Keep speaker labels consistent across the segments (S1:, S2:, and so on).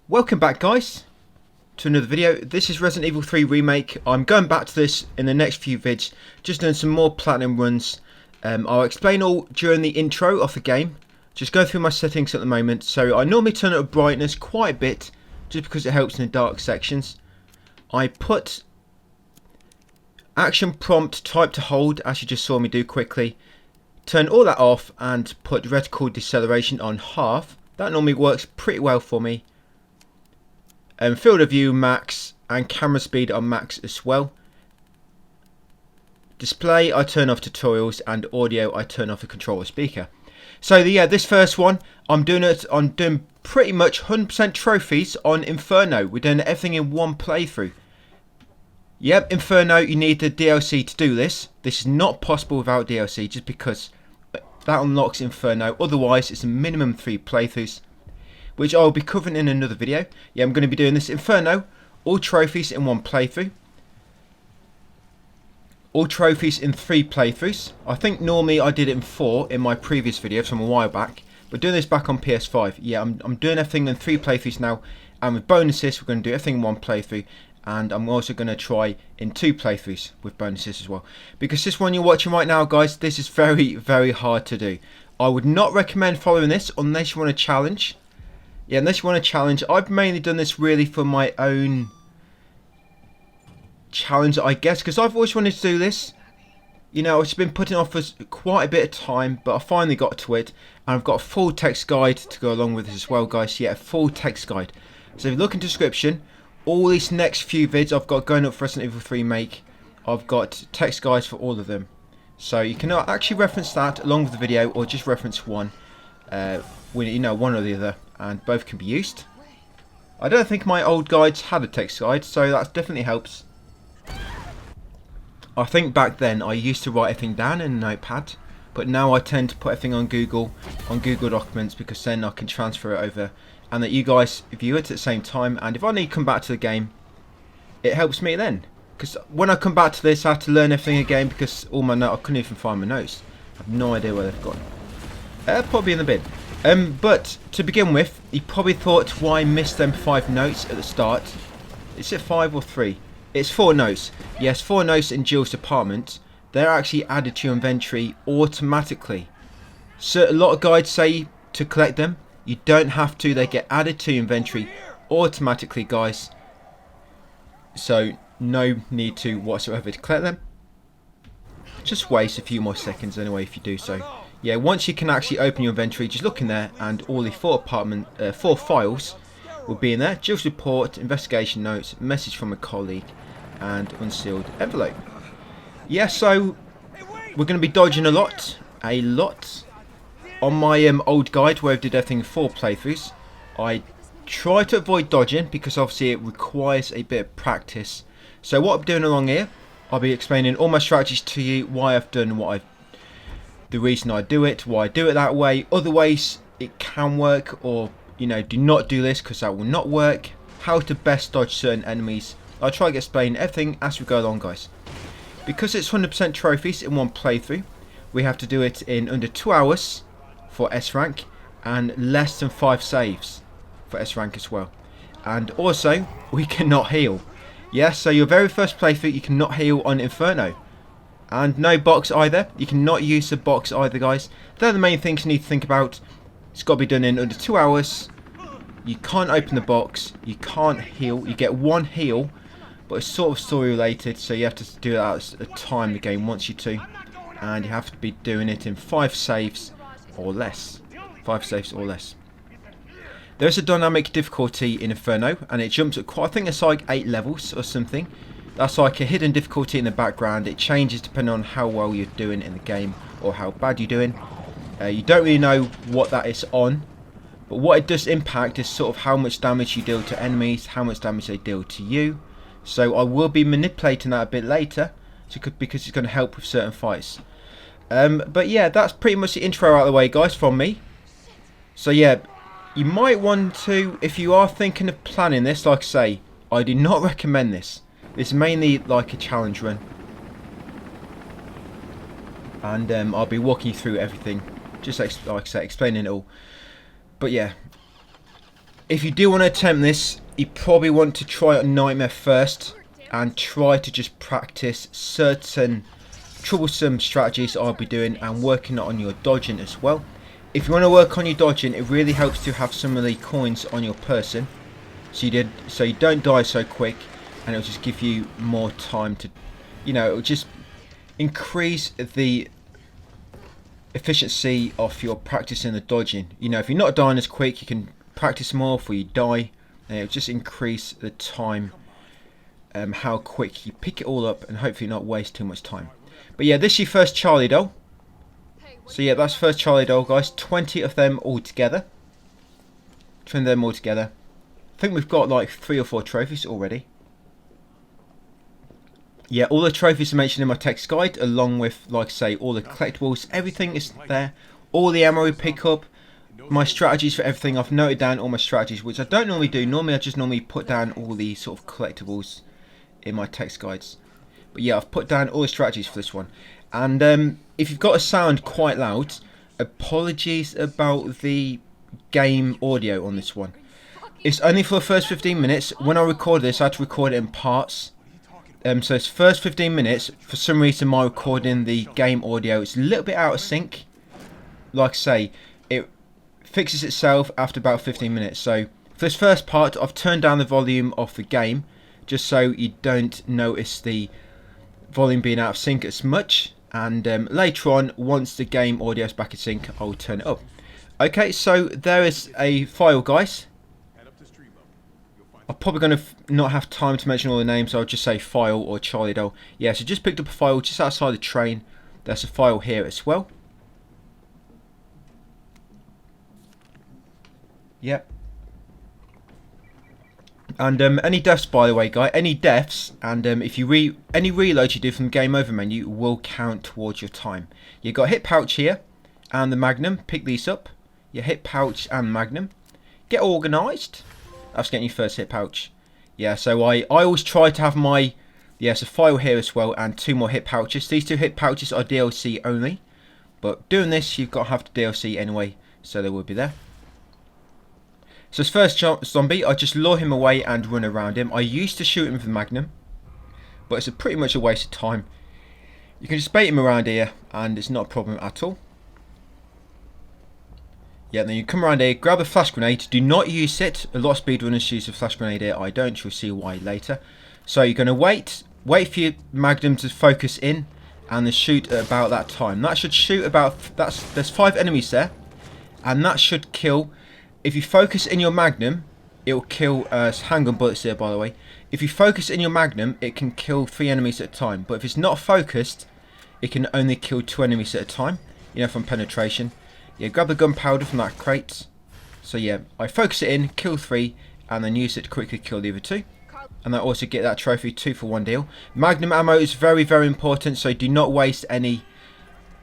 S1: Welcome back, guys, to another video. This is Resident Evil 3 Remake. I'm going back to this in the next few vids, just doing some more platinum runs. I'll explain all during the intro of the game. Just go through my settings at the moment. So I normally turn up brightness quite a bit, just because it helps in the dark sections. I put action prompt type to hold, as you just saw me do quickly. Turn all that off and put reticle deceleration on half. That normally works pretty well for me. Field of view max and camera speed on max as well. Display I turn off tutorials, and audio I turn off the controller speaker. So this first one I'm doing pretty much 100% trophies on Inferno. We're doing everything in one playthrough. Yep, Inferno, you need the DLC to do this. This is not possible without DLC, just because that unlocks Inferno. Otherwise it's a minimum 3 playthroughs, which I'll be covering in another video. Yeah, I'm going to be doing this Inferno, all trophies in one playthrough. All trophies in 3 playthroughs. I think normally I did it in 4 in my previous video from a while back. But doing this back on PS5. Yeah, I'm doing everything in 3 playthroughs now. And with bonuses, we're going to do everything in 1 playthrough. And I'm also going to try in 2 playthroughs with bonuses as well. Because this one you're watching right now, guys, this is very, very hard to do. I would not recommend following this unless you want a challenge. Yeah, unless you want a challenge. I've mainly done this really for my own challenge, I guess, because I've always wanted to do this. You know, it's been putting off for quite a bit of time, but I finally got to it. And I've got a full text guide to go along with this as well, guys. Yeah, a full text guide. So if you look in the description, all these next few vids I've got going up for Resident Evil 3 Remake, I've got text guides for all of them. So you can actually reference that along with the video, or just reference one. One or the other, and both can be used. I don't think my old guides had a text guide, so that definitely helps. I think back then I used to write everything down in a notepad, but now I tend to put everything on Google Documents, because then I can transfer it over and that you guys view it at the same time. And if I need to come back to the game, it helps me then, because when I come back to this I have to learn everything again, because all my I couldn't even find my notes. I have no idea where they've gone. Probably in the bin. But to begin with, you probably thought, why miss them 5 notes at the start? Is it 5 or 3? It's 4 notes. Yes, 4 notes in Jill's apartment. They're actually added to your inventory automatically. So a lot of guides say to collect them. You don't have to. They get added to your inventory automatically, guys. So no need to whatsoever to collect them. Just waste a few more seconds anyway if you do so. Yeah, once you can actually open your inventory, just look in there, and all the 4 files will be in there. Jill's report, investigation notes, message from a colleague, and unsealed envelope. Yeah, so we're going to be dodging a lot. On my old guide, where I did everything in 4 playthroughs, I try to avoid dodging, because obviously it requires a bit of practice. So what I'm doing along here, I'll be explaining all my strategies to you, why I've done what I've, the reason I do it, why I do it that way. Other ways it can work, or do not do this because that will not work. How to best dodge certain enemies. I'll try to explain everything as we go along, guys. Because it's 100% trophies in 1 playthrough, we have to do it in under 2 hours for S rank, and less than 5 saves for S rank as well. And also, we cannot heal. Yes, so your very first playthrough you cannot heal on Inferno. And no box either. You cannot use the box either, guys. They're the main things you need to think about. It's got to be done in under 2 hours. You can't open the box. You can't heal. You get 1 heal, but it's sort of story related, so you have to do that at a time the game wants you to. And you have to be doing it in 5 saves or less. 5 saves or less. There's a dynamic difficulty in Inferno, and it jumps at I think it's like 8 levels or something. That's like a hidden difficulty in the background. It changes depending on how well you're doing in the game, or how bad you're doing. You don't really know what that is on, but what it does impact is sort of how much damage you deal to enemies, how much damage they deal to you. So I will be manipulating that a bit later, because it's going to help with certain fights. But yeah, that's pretty much the intro out of the way, guys, from me. So yeah, you might want to, if you are thinking of planning this, like I say, I do not recommend this. It's mainly like a challenge run, and I'll be walking you through everything, just like I say, explaining it all. But yeah, If you do want to attempt this, you probably want to try on Nightmare first and try to just practice certain troublesome strategies I'll be doing and working on your dodging as well. If you want to work on your dodging, it really helps to have some of the coins on your person, so you don't die so quick, and it'll just give you more time to, you know, it'll just increase the efficiency of your practicing the dodging. You know, if you're not dying as quick, you can practice more before you die, and it'll just increase the time, how quick you pick it all up, and hopefully not waste too much time. But yeah, this is your first Charlie doll. So yeah, that's first Charlie doll, guys. 20 of them all together. 20 of them all together. I think we've got like 3 or 4 trophies already. Yeah, all the trophies are mentioned in my text guide, along with, like I say, all the collectibles. Everything is there. All the ammo we pick up. My strategies for everything. I've noted down all my strategies, which I don't normally do. Normally I just put down all the sort of collectibles in my text guides. But yeah, I've put down all the strategies for this one. And if you've got a sound quite loud, apologies about the game audio on this one. It's only for the first 15 minutes. When I record this, I had to record it in parts. So it's first 15 minutes. For some reason, my recording the game audio is a little bit out of sync. Like I say, it fixes itself after about 15 minutes. So for this first part, I've turned down the volume of the game, just so you don't notice the volume being out of sync as much, and later on, once the game audio is back in sync, I'll turn it up. Okay, so there is a file, guys. I'm probably going to not have time to mention all the names, so I'll just say file or Charlie doll. Yeah, so just picked up a file just outside the train. There's a file here as well. Yep. And any deaths, by the way, guys, any deaths, and if you any reloads you do from the game over menu will count towards your time. You've got hit pouch here and the magnum. Pick these up. Your hit pouch and magnum. Get organised. That's getting your first hit pouch. Yeah, so I always try to have my a file here as well, and 2 more hit pouches. These 2 hit pouches are DLC only, but doing this you've got to have the DLC anyway, so they will be there. So this first zombie, I just lure him away and run around him. I used to shoot him with the magnum, but it's pretty much a waste of time. You can just bait him around here and it's not a problem at all. Yeah, then you come around here, grab a flash grenade. Do not use it. A lot of speedrunners use a flash grenade here. I don't. You'll see why later. So you're going to wait for your magnum to focus in, and then shoot at about that time. That should shoot about, there's 5 enemies there, and that should kill. If you focus in your magnum, it will kill, handgun bullets here by the way. If you focus in your magnum, it can kill 3 enemies at a time. But if it's not focused, it can only kill 2 enemies at a time, you know, from penetration. Yeah, grab the gunpowder from that crate. So yeah, I focus it in, kill 3, and then use it to quickly kill the other 2. And I also get that trophy, 2 for 1 deal. Magnum ammo is very, very important, so do not waste any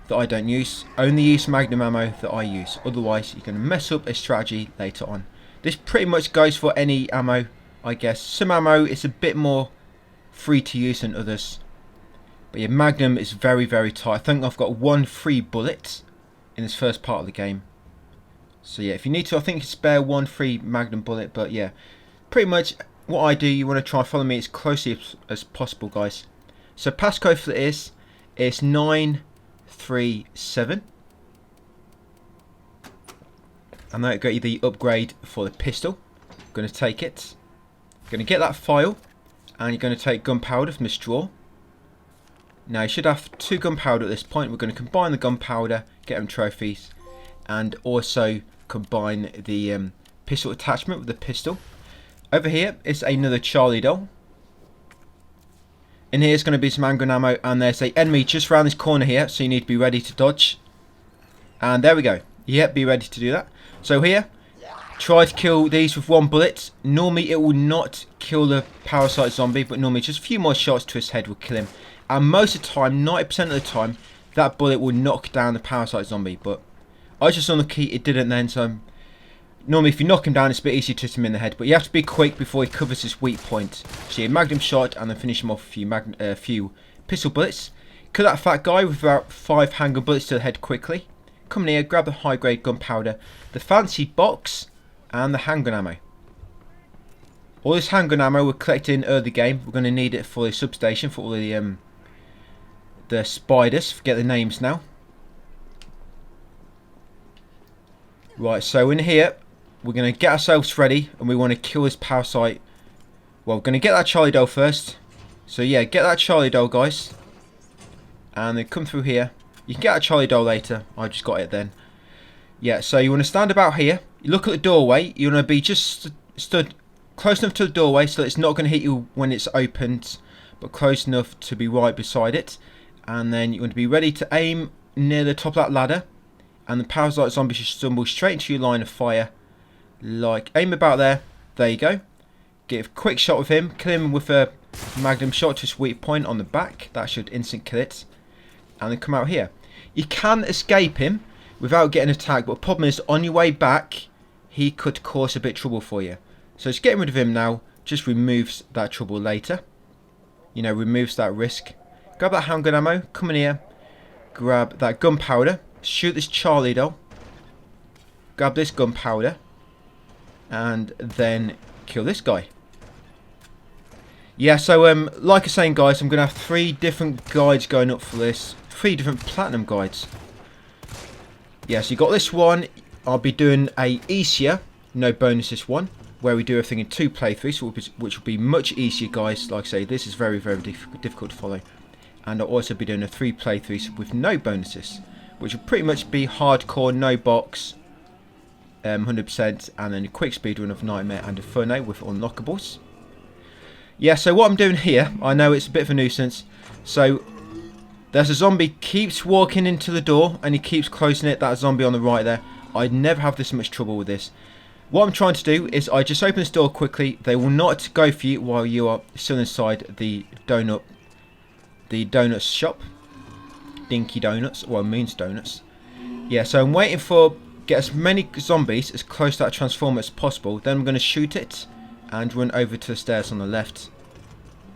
S1: that I don't use. Only use magnum ammo that I use. Otherwise, you're going to mess up a strategy later on. This pretty much goes for any ammo, I guess. Some ammo is a bit more free to use than others. But yeah, magnum is very, very tight. I think I've got 1 free bullet in this first part of the game. So yeah, if you need to, I think you can spare 1 free magnum bullet. But yeah, pretty much what I do, you want to try and follow me as closely as possible, guys. So passcode for this is 937. And that'll get you the upgrade for the pistol. I'm going to take it. Going to get that file, and you're going to take gunpowder from this drawer. Now you should have 2 gunpowder at this point. We're going to combine the gunpowder, get them trophies, and also combine the pistol attachment with the pistol. Over here is another Charlie doll. In here is going to be some handgun ammo, and there's an enemy just around this corner here, so you need to be ready to dodge. And there we go. Yep, be ready to do that. So here, try to kill these with 1 bullet. Normally it will not kill the parasite zombie, but normally just a few more shots to his head will kill him. And most of the time, 90% of the time, that bullet will knock down the parasite zombie. But I was just unlucky it didn't then, so normally if you knock him down, it's a bit easier to hit him in the head. But you have to be quick before he covers his weak point. So you magnum shot and then finish him off with a few pistol bullets. Kill that fat guy with about 5 handgun bullets to the head quickly. Come in here, grab the high grade gunpowder, the fancy box, and the handgun ammo. All this handgun ammo we're collecting early game. We're going to need it for the substation, for all the spiders. Forget the names now. Right, so in here, we're going to get ourselves ready, and we want to kill this parasite. Well, we're going to get that Charlie doll first. So yeah, get that Charlie doll, guys. And then come through here. You can get a Charlie doll later. I just got it then. Yeah, so you want to stand about here. You look at the doorway. You want to be just stood close enough to the doorway so that it's not going to hit you when it's opened, but close enough to be right beside it. And then you want to be ready to aim near the top of that ladder. And the parasite zombie should stumble straight into your line of fire. Like, aim about there. There you go. Get a quick shot with him. Kill him with a magnum shot to his weak point on the back. That should instant kill it. And then come out here. You can escape him without getting attacked, but the problem is on your way back he could cause a bit of trouble for you. So just getting rid of him now just removes that trouble later. You know, removes that risk. Grab that handgun ammo, come in here, grab that gunpowder, shoot this Charlie doll, grab this gunpowder, and then kill this guy. Yeah, so like I was saying, guys, I'm going to have 3 different guides going up for this. 3 different platinum guides. Yeah, so you got this one. I'll be doing a easier, no bonuses one, where we do everything in 2 playthroughs, which will be much easier, guys. Like I say, this is very, very difficult to follow. And I'll also be doing a 3 playthroughs with no bonuses, which will pretty much be hardcore, no box, 100%, and then a quick speedrun of Nightmare and Inferno with unlockables. Yeah, so what I'm doing here, I know it's a bit of a nuisance. So there's a zombie keeps walking into the door and he keeps closing it. That zombie on the right there. I'd never have this much trouble with this. What I'm trying to do is I just open this door quickly. They will not go for you while you are still inside the donut shop. Dinky Donuts, or Moon's Donuts. Yeah, so I'm waiting for get as many zombies as close to that transformer as possible. Then I'm going to shoot it and run over to the stairs on the left.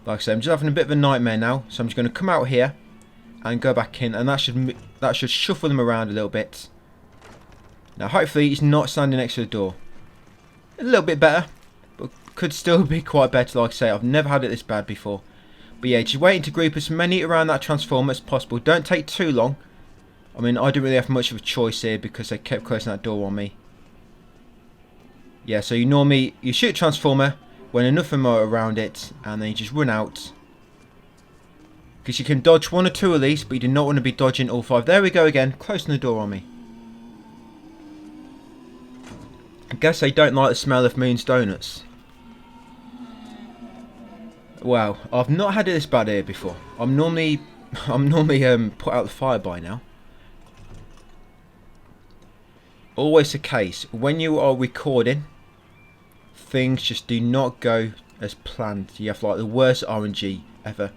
S1: Like I said, I'm just having a bit of a nightmare now, so I'm just going to come out here and go back in, and that should shuffle them around a little bit. Now hopefully he's not standing next to the door. A little bit better, but could still be quite better. Like I say, I've never had it this bad before. But yeah, just waiting to group as many around that transformer as possible. Don't take too long. I mean, I didn't really have much of a choice here because they kept closing that door on me. Yeah, so you shoot transformer when enough of them are around it, and then you just run out. Because you can dodge 1 or 2 of these, but you do not want to be dodging all 5. There we go again, closing the door on me. I guess they don't like the smell of Moon's Donuts. Wow, I've not had it this bad here before. I'm normally put out the fire by now. Always the case. When you are recording, things just do not go as planned. You have like the worst RNG ever.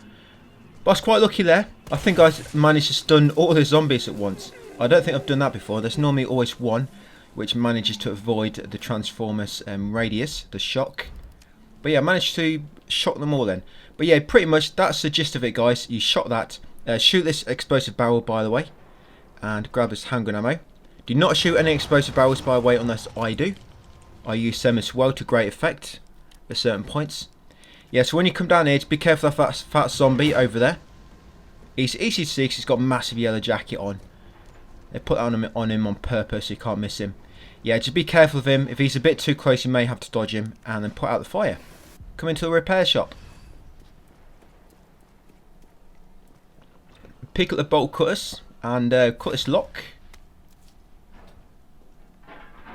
S1: But I was quite lucky there. I think I managed to stun all the zombies at once. I don't think I've done that before. There's normally always one which manages to avoid the Transformers radius, the shock. But yeah, I managed to shock them all then. But yeah, pretty much that's the gist of it, guys. You shot that. Shoot this explosive barrel, by the way. And grab this handgun ammo. Do not shoot any explosive barrels, by the way, unless I do. I use them as well to great effect at certain points. Yeah, so when you come down here, just be careful of that fat zombie over there. He's easy to see because he's got a massive yellow jacket on. They put that on him on purpose so you can't miss him. Yeah, just be careful of him. If he's a bit too close, you may have to dodge him and then put out the fire. Come into the repair shop. Pick up the bolt cutters and cut this lock.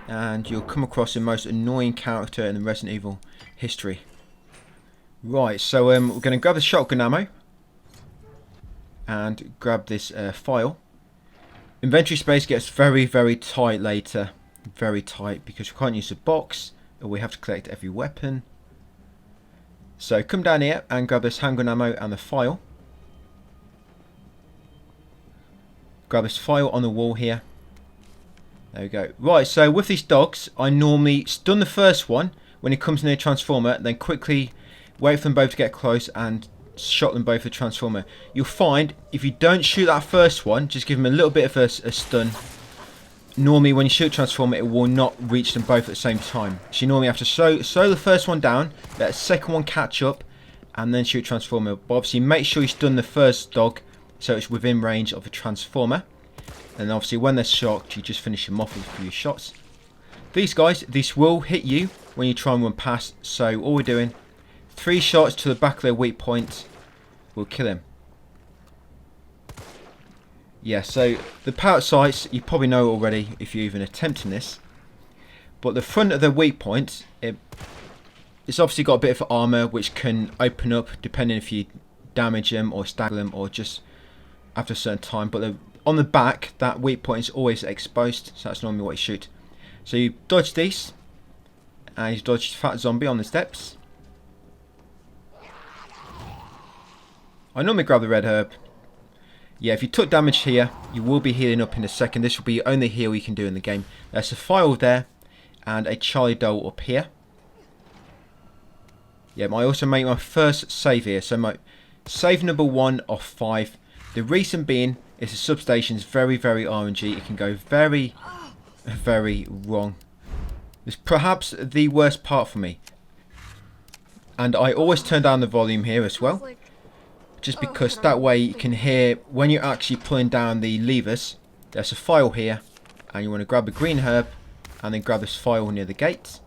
S1: And you'll come across the most annoying character in the Resident Evil history. Right, so we're going to grab the shotgun ammo. And grab this file. Inventory space gets very, very tight later. Very tight because we can't use the box. Or we have to collect every weapon. So come down here and grab this handgun ammo and the file. Grab this file on the wall here. There we go. Right, so with these dogs, I normally stun the first one when it comes near a transformer, then quickly wait for them both to get close and shot them both with the transformer. You'll find if you don't shoot that first one, just give them a little bit of a stun, normally when you shoot Transformer, it will not reach them both at the same time. So you normally have to slow the first one down, let the second one catch up, and then shoot Transformer. But obviously make sure you stun the first dog so it's within range of a Transformer. And obviously when they're shocked, you just finish them off with a few shots. These guys, this will hit you when you try and run past. So all we're doing, 3 shots to the back of their weak point will kill him. Yeah, so the power sights, you probably know already if you're even attempting this. But the front of the weak point, it's obviously got a bit of armour which can open up depending if you damage them or stagger them or just after a certain time. But on the back, that weak point is always exposed, so that's normally what you shoot. So you dodge these, and you dodge Fat Zombie on the steps. I normally grab the red herb. Yeah, if you took damage here, you will be healing up in a second. This will be the only heal you can do in the game. There's a file there, and a Charlie doll up here. Yeah, I also make my first save here. So my save number 1 of 5. The reason being is the substation's very, very RNG. It can go very, very wrong. It's perhaps the worst part for me. And I always turn down the volume here as well. Just because that way you can hear when you're actually pulling down the levers. There's a file here, and you want to grab a green herb and then grab this file near the gate.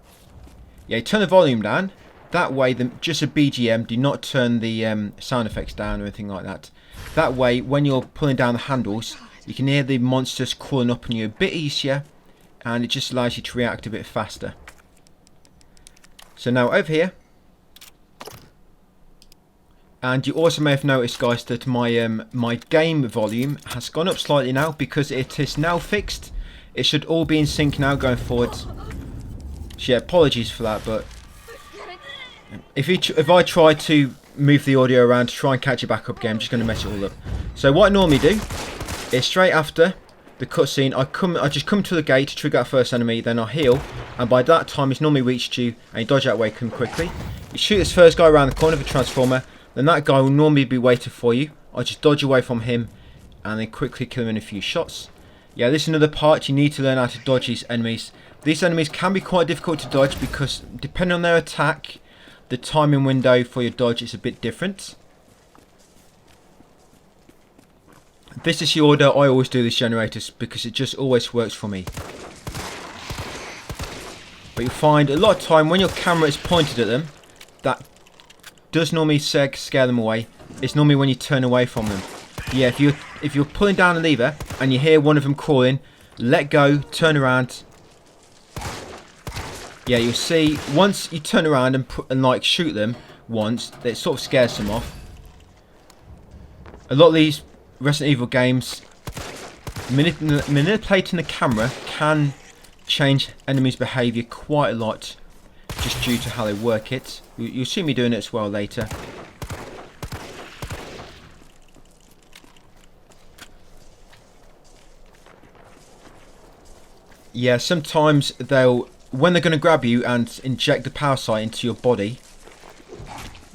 S1: Yeah, you turn the volume down. That way, just a BGM, do not turn the sound effects down or anything like that. That way, when you're pulling down the handles, you can hear the monsters crawling up on you a bit easier, and it just allows you to react a bit faster. So now over here, and you also may have noticed, guys, that my game volume has gone up slightly now because it is now fixed. It should all be in sync now going forward. So yeah, apologies for that, but if I try to move the audio around to try and catch it back up again, I'm just going to mess it all up. So what I normally do is straight after the cutscene, I just come to the gate to trigger that first enemy, then I heal, and by that time it's normally reached you, and you dodge that way, come quickly. You shoot this first guy around the corner of a Transformer, then that guy will normally be waiting for you. I just dodge away from him, and then quickly kill him in a few shots. Yeah, this is another part, you need to learn how to dodge these enemies. These enemies can be quite difficult to dodge because depending on their attack, the timing window for your dodge is a bit different. This is the order I always do these generators because it just always works for me. But you'll find a lot of time when your camera is pointed at them, that does normally scare them away. It's normally when you turn away from them. Yeah, if you're pulling down a lever and you hear one of them crawling, let go, turn around. Yeah, you'll see once you turn around and like shoot them once, it sort of scares them off. A lot of these Resident Evil games, manipulating the camera can change enemies' behaviour quite a lot, just due to how they work it. You'll see me doing it as well later. Yeah, sometimes when they're going to grab you and inject the power sight into your body,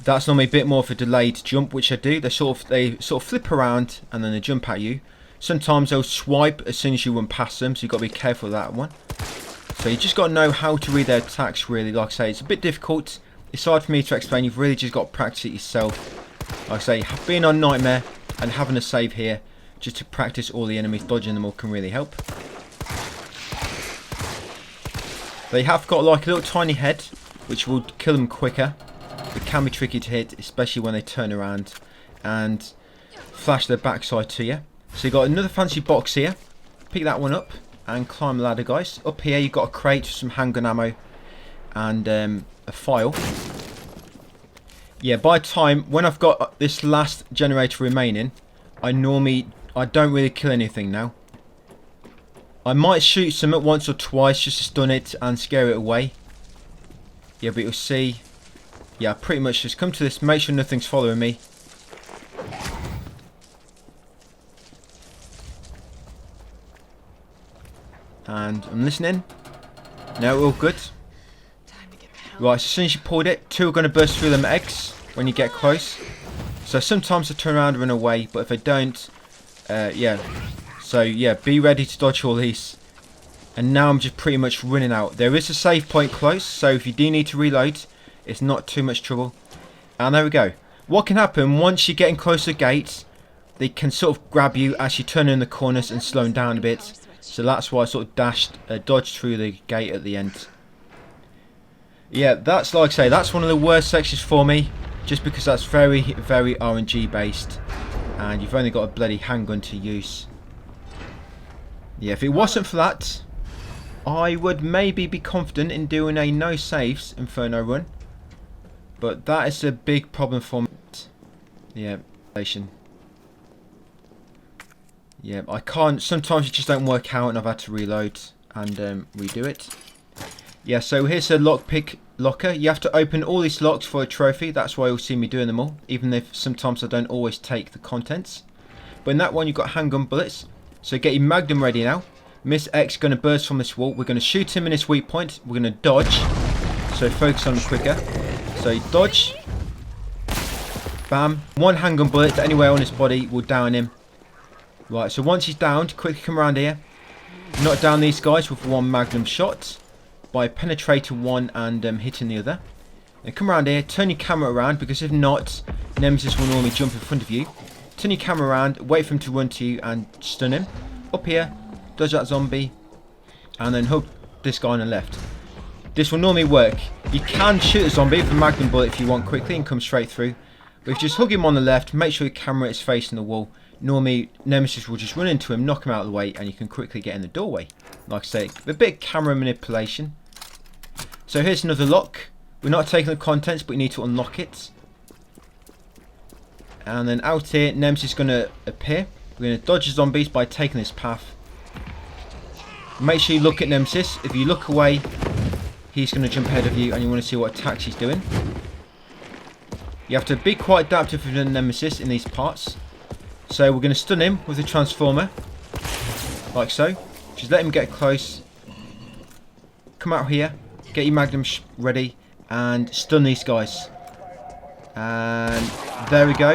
S1: that's normally a bit more of a delayed jump, which they do. They sort of flip around and then they jump at you. Sometimes they'll swipe as soon as you run past them, so you've got to be careful of that one. So you just got to know how to read their attacks, really. Like I say, it's a bit difficult. It's hard for me to explain. You've really just got to practice it yourself. Like I say, being on Nightmare and having a save here just to practice all the enemies, dodging them all can really help. They have got like a little tiny head, which will kill them quicker. It can be tricky to hit, especially when they turn around and flash their backside to you. So you've got another fancy box here. Pick that one up and climb the ladder, guys. Up here you've got a crate, some handgun ammo and a file. Yeah, by time, when I've got this last generator remaining, I don't really kill anything now. I might shoot some at once or twice just to stun it and scare it away. Yeah, but you'll see. Yeah, pretty much just come to this, make sure nothing's following me. And I'm listening. No, all good. Right, so as soon as you pulled it, 2 are going to burst through them eggs when you get close. So sometimes they turn around and run away, but if they don't, yeah. So yeah, be ready to dodge all these. And now I'm just pretty much running out. There is a save point close, so if you do need to reload, it's not too much trouble. And there we go. What can happen once you're getting close to the gates, they can sort of grab you as you turn in the corners and slow down a bit. So that's why I sort of dodged through the gate at the end. Yeah, that's like I say, that's one of the worst sections for me, just because that's very, very RNG based, and you've only got a bloody handgun to use. Yeah, if it wasn't for that, I would maybe be confident in doing a no saves Inferno run, but that is a big problem for me. Yeah, yeah, I can't. Sometimes it just don't work out, and I've had to reload and redo it. Yeah, so here's a lockpick locker. You have to open all these locks for a trophy. That's why you'll see me doing them all, even if sometimes I don't always take the contents. But in that one, you've got handgun bullets. So get your magnum ready now. Miss X going to burst from this wall. We're going to shoot him in his weak point. We're going to dodge. So focus on him quicker. So dodge. Bam. One handgun bullet to anywhere on his body will down him. Right, so once he's downed, quickly come around here. Knock down these guys with one magnum shot by penetrating one and hitting the other. Then come around here, turn your camera around, because if not, Nemesis will normally jump in front of you. Turn your camera around, wait for him to run to you and stun him. Up here, dodge that zombie, and then hook this guy on the left. This will normally work. You can shoot a zombie with a magnum bullet if you want quickly and come straight through. But if you just hug him on the left, make sure your camera is facing the wall. Normally, Nemesis will just run into him, knock him out of the way, and you can quickly get in the doorway. Like I say, a bit of camera manipulation. So here's another lock. We're not taking the contents, but we need to unlock it. And then out here, Nemesis is going to appear. We're going to dodge the zombies by taking this path. Make sure you look at Nemesis. If you look away, he's going to jump ahead of you, and you want to see what attacks he's doing. You have to be quite adaptive with the Nemesis in these parts. So we're going to stun him with the transformer, like so. Just let him get close. Come out here, get your magnum ready, and stun these guys. And there we go.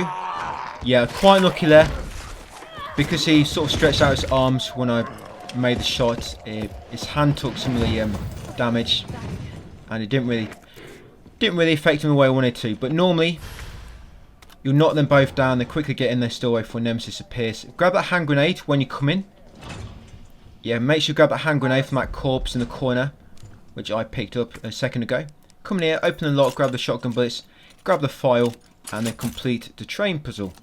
S1: Yeah, quite lucky there, because he sort of stretched out his arms when I made the shot. His hand took some of the damage, and it didn't really affect him the way I wanted to. But normally, you'll knock them both down. They quickly get in their doorway before Nemesis appears. Grab that hand grenade when you come in. Yeah, make sure you grab that hand grenade from that corpse in the corner, which I picked up a second ago. Come in here, open the lock, grab the shotgun bullets, grab the file, and then complete the train puzzle.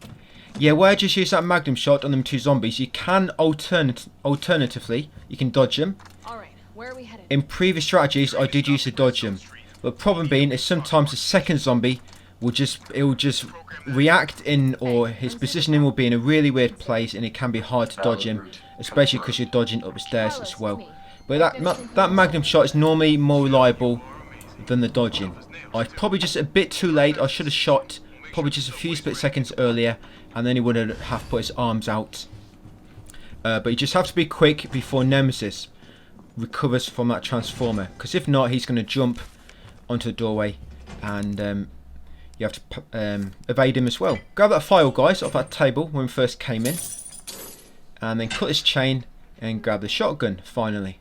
S1: Yeah, where I just use that magnum shot on them two zombies, you can alternatively, you can dodge them.
S2: Alright, where are we headed?
S1: In previous strategies, I did use to dodge them. But the problem being is sometimes the second zombie will just react in, or his positioning will be in a really weird place, and it can be hard to dodge him, especially because you're dodging up the stairs as well. But that magnum shot is normally more reliable than the dodging. I was probably just a bit too late. I should have shot probably just a few split seconds earlier, and then he would have put his arms out. But you just have to be quick before Nemesis recovers from that transformer, because if not, he's going to jump onto the doorway, and you have to evade him as well. Grab that file, guys, off that table when we first came in, and then cut this chain and grab the shotgun finally.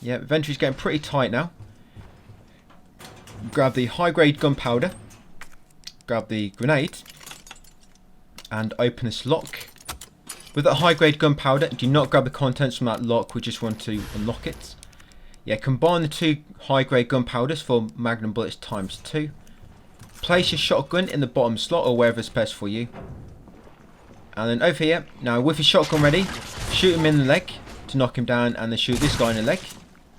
S1: Yeah, inventory's getting pretty tight now. Grab the high grade gunpowder, grab the grenade, and open this lock. With that high grade gunpowder, do not grab the contents from that lock, we just want to unlock it. Yeah, combine the two high grade gunpowders for magnum bullets ×2. Place your shotgun in the bottom slot or wherever's best for you. And then over here, now with your shotgun ready, shoot him in the leg to knock him down, and then shoot this guy in the leg.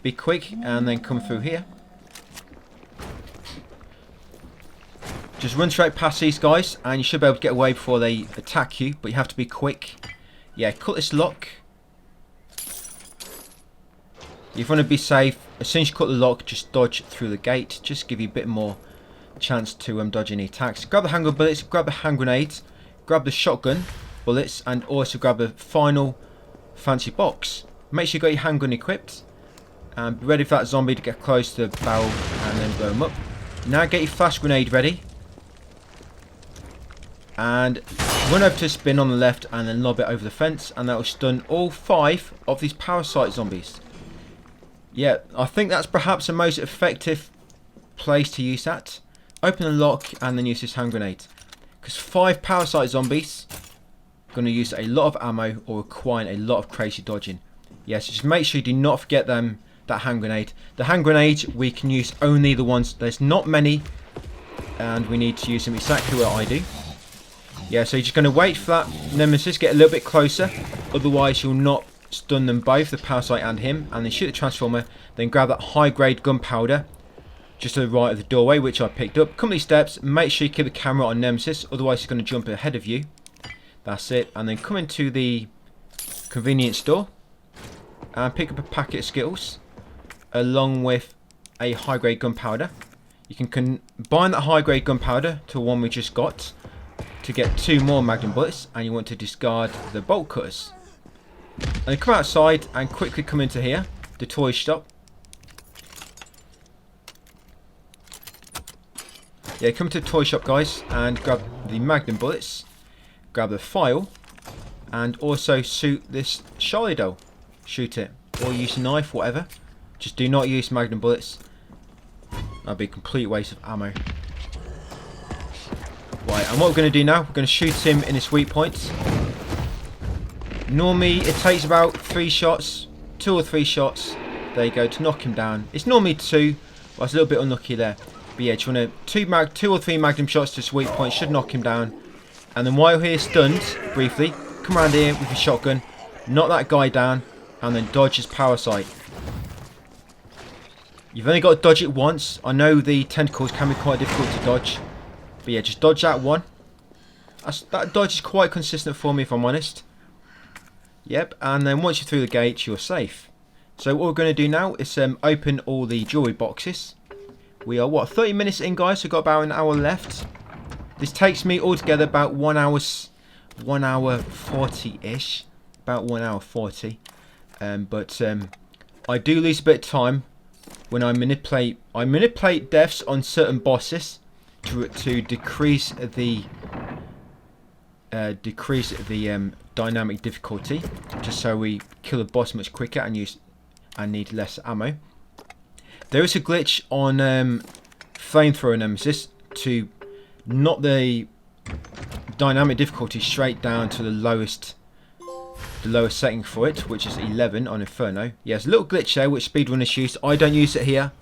S1: Be quick and then come through here. Just run straight past these guys and you should be able to get away before they attack you, but you have to be quick. Yeah, cut this lock. If you want to be safe, as soon as you cut the lock, just dodge through the gate. Just give you a bit more chance to dodge any attacks. Grab the handgun bullets, grab the hand grenades, grab the shotgun bullets, and also grab the final fancy box. Make sure you got your handgun equipped, and be ready for that zombie to get close to the barrel and then blow him up. Now get your flash grenade ready. and run over to spin on the left and then lob it over the fence, and that will stun all 5 of these parasite zombies. Yeah, I think that's perhaps the most effective place to use that. Open the lock and then use this hand grenade. Because 5 parasite zombies are going to use a lot of ammo or requiring a lot of crazy dodging. Yes, just make sure you do not forget that hand grenade. The hand grenades, we can use only the ones, there's not many, and we need to use them exactly what I do. Yeah, so you're just going to wait for that nemesis, get a little bit closer, otherwise you'll not stun them both, the parasite and him, and then shoot the transformer, then grab that high grade gunpowder just to the right of the doorway, which I picked up. Come these steps, make sure you keep the camera on nemesis, otherwise he's going to jump ahead of you. That's it, and then come into the convenience store and pick up a packet of Skittles along with a high grade gunpowder. You can combine that high grade gunpowder to the one we just got to get 2 more magnum bullets, and you want to discard the bolt cutters. And then come outside and quickly come into here, the toy shop. Yeah, come to the toy shop, guys, and grab the magnum bullets, grab the file, and also shoot this Charlie doll. Shoot it, or use a knife, whatever. Just do not use magnum bullets. That'd be a complete waste of ammo. Right, and what we're going to do now, we're going to shoot him in his weak points. Normally it takes about 3 shots, 2 or 3 shots, there you go, to knock him down. It's normally 2, but I was a little bit unlucky there. But yeah, just want to 2 or 3 magnum shots to his weak point, should knock him down. And then while he's stunned, briefly, come around here with your shotgun, knock that guy down, and then dodge his parasite. You've only got to dodge it once. I know the tentacles can be quite difficult to dodge. But yeah, just dodge that one. That dodge is quite consistent for me, if I'm honest. Yep, and then once you're through the gate, you're safe. So what we're going to do now is open all the jewelry boxes. We are, what, 30 minutes in, guys? So we've got about an hour left. This takes me altogether about 1 hour 40-ish. About 1 hour 40. But I do lose a bit of time when I manipulate deaths on certain bosses to decrease the dynamic difficulty, just so we kill the boss much quicker and need less ammo. There is a glitch on flamethrower nemesis to knock the dynamic difficulty straight down to the lowest setting for it, which is 11 on Inferno. Yeah, there's a little glitch there which speedrunners use. I don't use it here.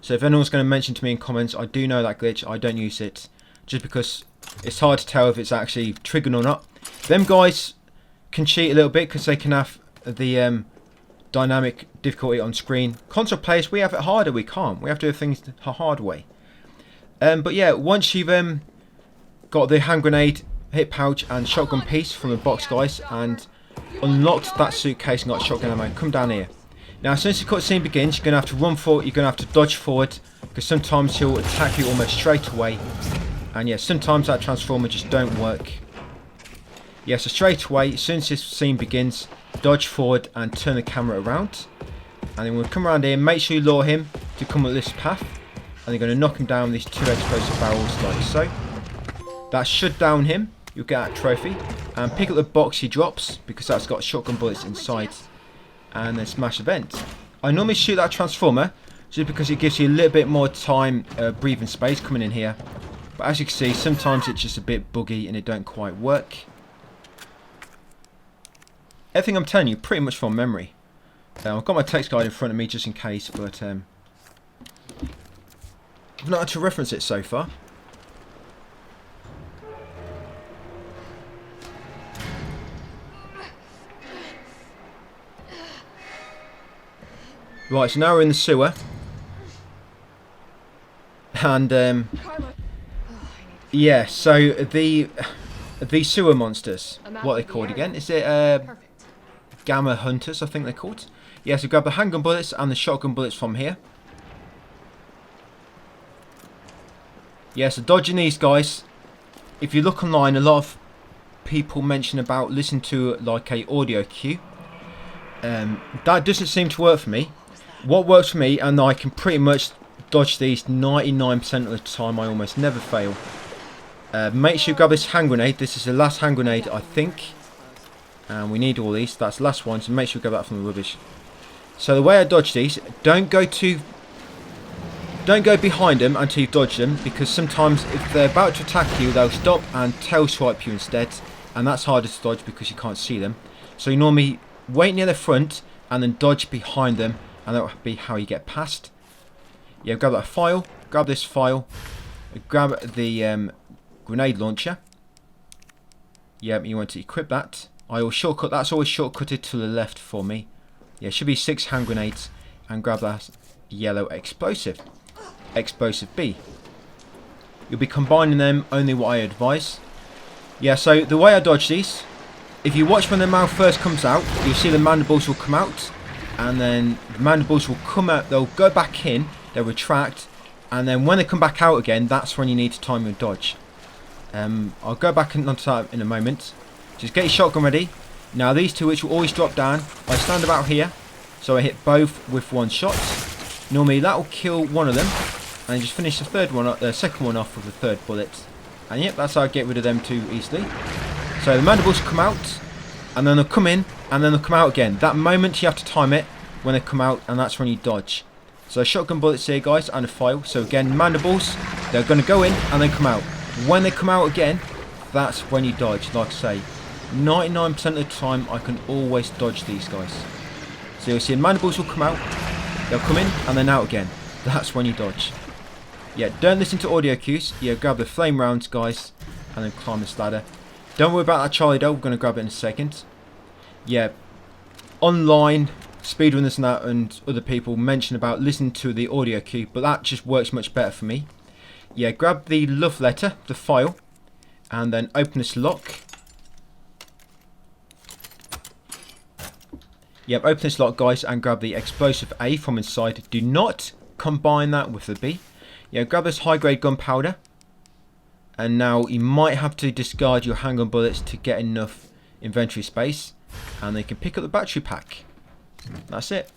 S1: So if anyone's going to mention to me in comments, I do know that glitch, I don't use it. Just because it's hard to tell if it's actually triggered or not. Them guys can cheat a little bit because they can have the dynamic difficulty on screen. Console players, we have it harder, we can't. We have to do things the hard way. But yeah, once you've got the hand grenade, hip pouch and shotgun piece from the box, guys, and unlocked that suitcase and got shotgun ammo, come down here. Now, as soon as the cutscene begins, you're going to have to run forward, you're going to have to dodge forward, because sometimes he'll attack you almost straight away. And yeah, sometimes that transformer just don't work. Yeah, so straight away, as soon as this scene begins, dodge forward and turn the camera around. And then we'll come around here, make sure you lure him to come up this path. And you're going to knock him down with these 2 explosive barrels like so. That should down him, you'll get that trophy. And pick up the box he drops, because that's got shotgun bullets inside. And then smash the vent. I normally shoot that transformer just because it gives you a little bit more time, breathing space coming in here. But as you can see, sometimes it's just a bit buggy and it don't quite work. Everything I'm telling you pretty much from memory. I've got my text guide in front of me just in case, but I've not had to reference it so far. Right, so now we're in the sewer. And yeah, so the sewer monsters, what are they called again? Is it Gamma Hunters, I think they're called. Yeah, so grab the handgun bullets and the shotgun bullets from here. Yeah, so dodging these guys. If you look online, a lot of people mention about listening to like a audio cue. That doesn't seem to work for me. What works for me, and I can pretty much dodge these 99% of the time, I almost never fail, Make sure you grab this hand grenade. This is the last hand grenade, I think. And we need all these. That's the last one, so make sure you grab that from the rubbish. So the way I dodge these, don't go behind them until you've dodged them, because sometimes if they're about to attack you, they'll stop and tail swipe you instead, and that's harder to dodge because you can't see them. So you normally wait near the front and then dodge behind them, and that will be how you get past. Yeah, grab that file, grab this file, grab the grenade launcher. Yeah, you want to equip that. I will shortcut, that's always shortcutted to the left for me. Yeah, should be 6 hand grenades, and grab that yellow explosive. Explosive B. You'll be combining them, only what I advise. Yeah, so the way I dodge these, if you watch when the mouth first comes out, you'll see the mandibles will come out, and then the mandibles will come out, they'll go back in, they'll retract, and then when they come back out again, that's when you need to time your dodge. I'll go back onto that in a moment. Just get your shotgun ready. Now these two, which will always drop down, I stand about here, so I hit both with one shot. Normally that will kill one of them, and just finish the second one off with the third bullet. And yep, that's how I get rid of them too easily. So the mandibles come out, and then they'll come in, and then they'll come out again. That moment you have to time it when they come out, and that's when you dodge. So shotgun bullets here, guys, and a file. So again, mandibles, they're going to go in and then come out. When they come out again, that's when you dodge. Like I say, 99% of the time I can always dodge these guys. So you'll see mandibles will come out, they'll come in and then out again. That's when you dodge. Yeah, don't listen to audio cues. Yeah, grab the flame rounds, guys, and then climb this ladder. Don't worry about that Charlie doll, we're going to grab it in a second. Yeah, online speedrunners and that and other people mention about listening to the audio cue, but that just works much better for me. Yeah, grab the love letter, the file, and then open this lock. Yep, open this lock, guys, and grab the explosive A from inside. Do not combine that with the B. Yeah, grab this high-grade gunpowder. And now you might have to discard your handgun bullets to get enough inventory space. And then you can pick up the battery pack. That's it.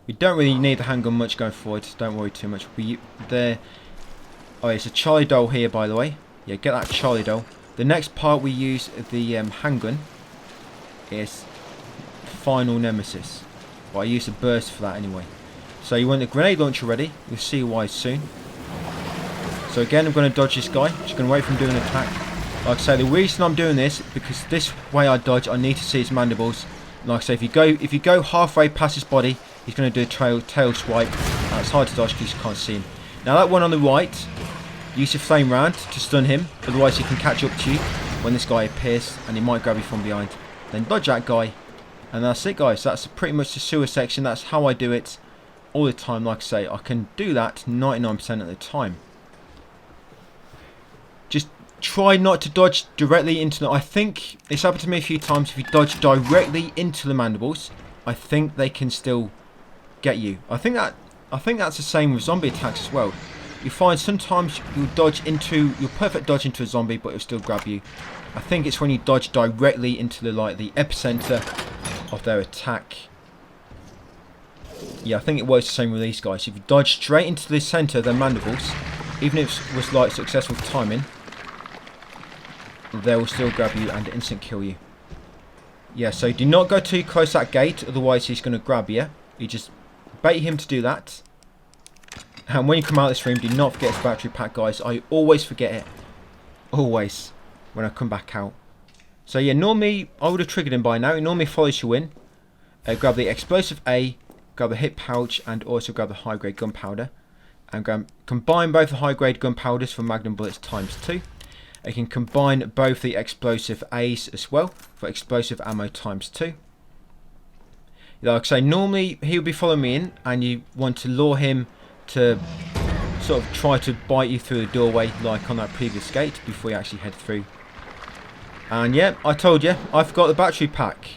S1: We don't really need the handgun much going forward. Don't worry too much. Oh, it's a Charlie doll here, by the way. Yeah, get that Charlie doll. The next part we use the handgun is final nemesis. But I use a burst for that anyway. So you want the grenade launcher ready. You'll see why soon. So again, I'm going to dodge this guy. Just going to wait for him to do an attack. Like I say, the reason I'm doing this because this way I dodge, I need to see his mandibles. Like I say, if you go halfway past his body, he's going to do a tail swipe. It's hard to dodge because you can't see him. Now that one on the right, use your flame round to stun him. Otherwise he can catch up to you when this guy appears and he might grab you from behind. Then dodge that guy. And that's it, guys. That's pretty much the sewer section. That's how I do it all the time. Like I say, I can do that 99% of the time. Just try not to dodge directly into the... I think it's happened to me a few times. If you dodge directly into the mandibles, I think they can still get you. I think that's the same with zombie attacks as well. You find sometimes you'll perfect dodge into a zombie, but it'll still grab you. I think it's when you dodge directly into the epicenter of their attack. Yeah, I think it works the same with these guys. If you dodge straight into the center of their mandibles, even if it was like successful timing, they will still grab you and instant kill you. Yeah, so do not go too close to that gate, otherwise he's going to grab you. You just bait him to do that. And when you come out of this room, do not forget his battery pack, guys. I always forget it. Always. When I come back out. So yeah, normally I would have triggered him by now. He normally follows you in. Grab the explosive A, grab the hip pouch, and also grab the high grade gunpowder. And combine both the high grade gunpowders for magnum bullets ×2. You can combine both the explosive A's as well for explosive ammo ×2. Like I say, normally he'll be following me in, and you want to lure him to sort of try to bite you through the doorway like on that previous gate before you actually head through. And yeah, I told you, I forgot the battery pack.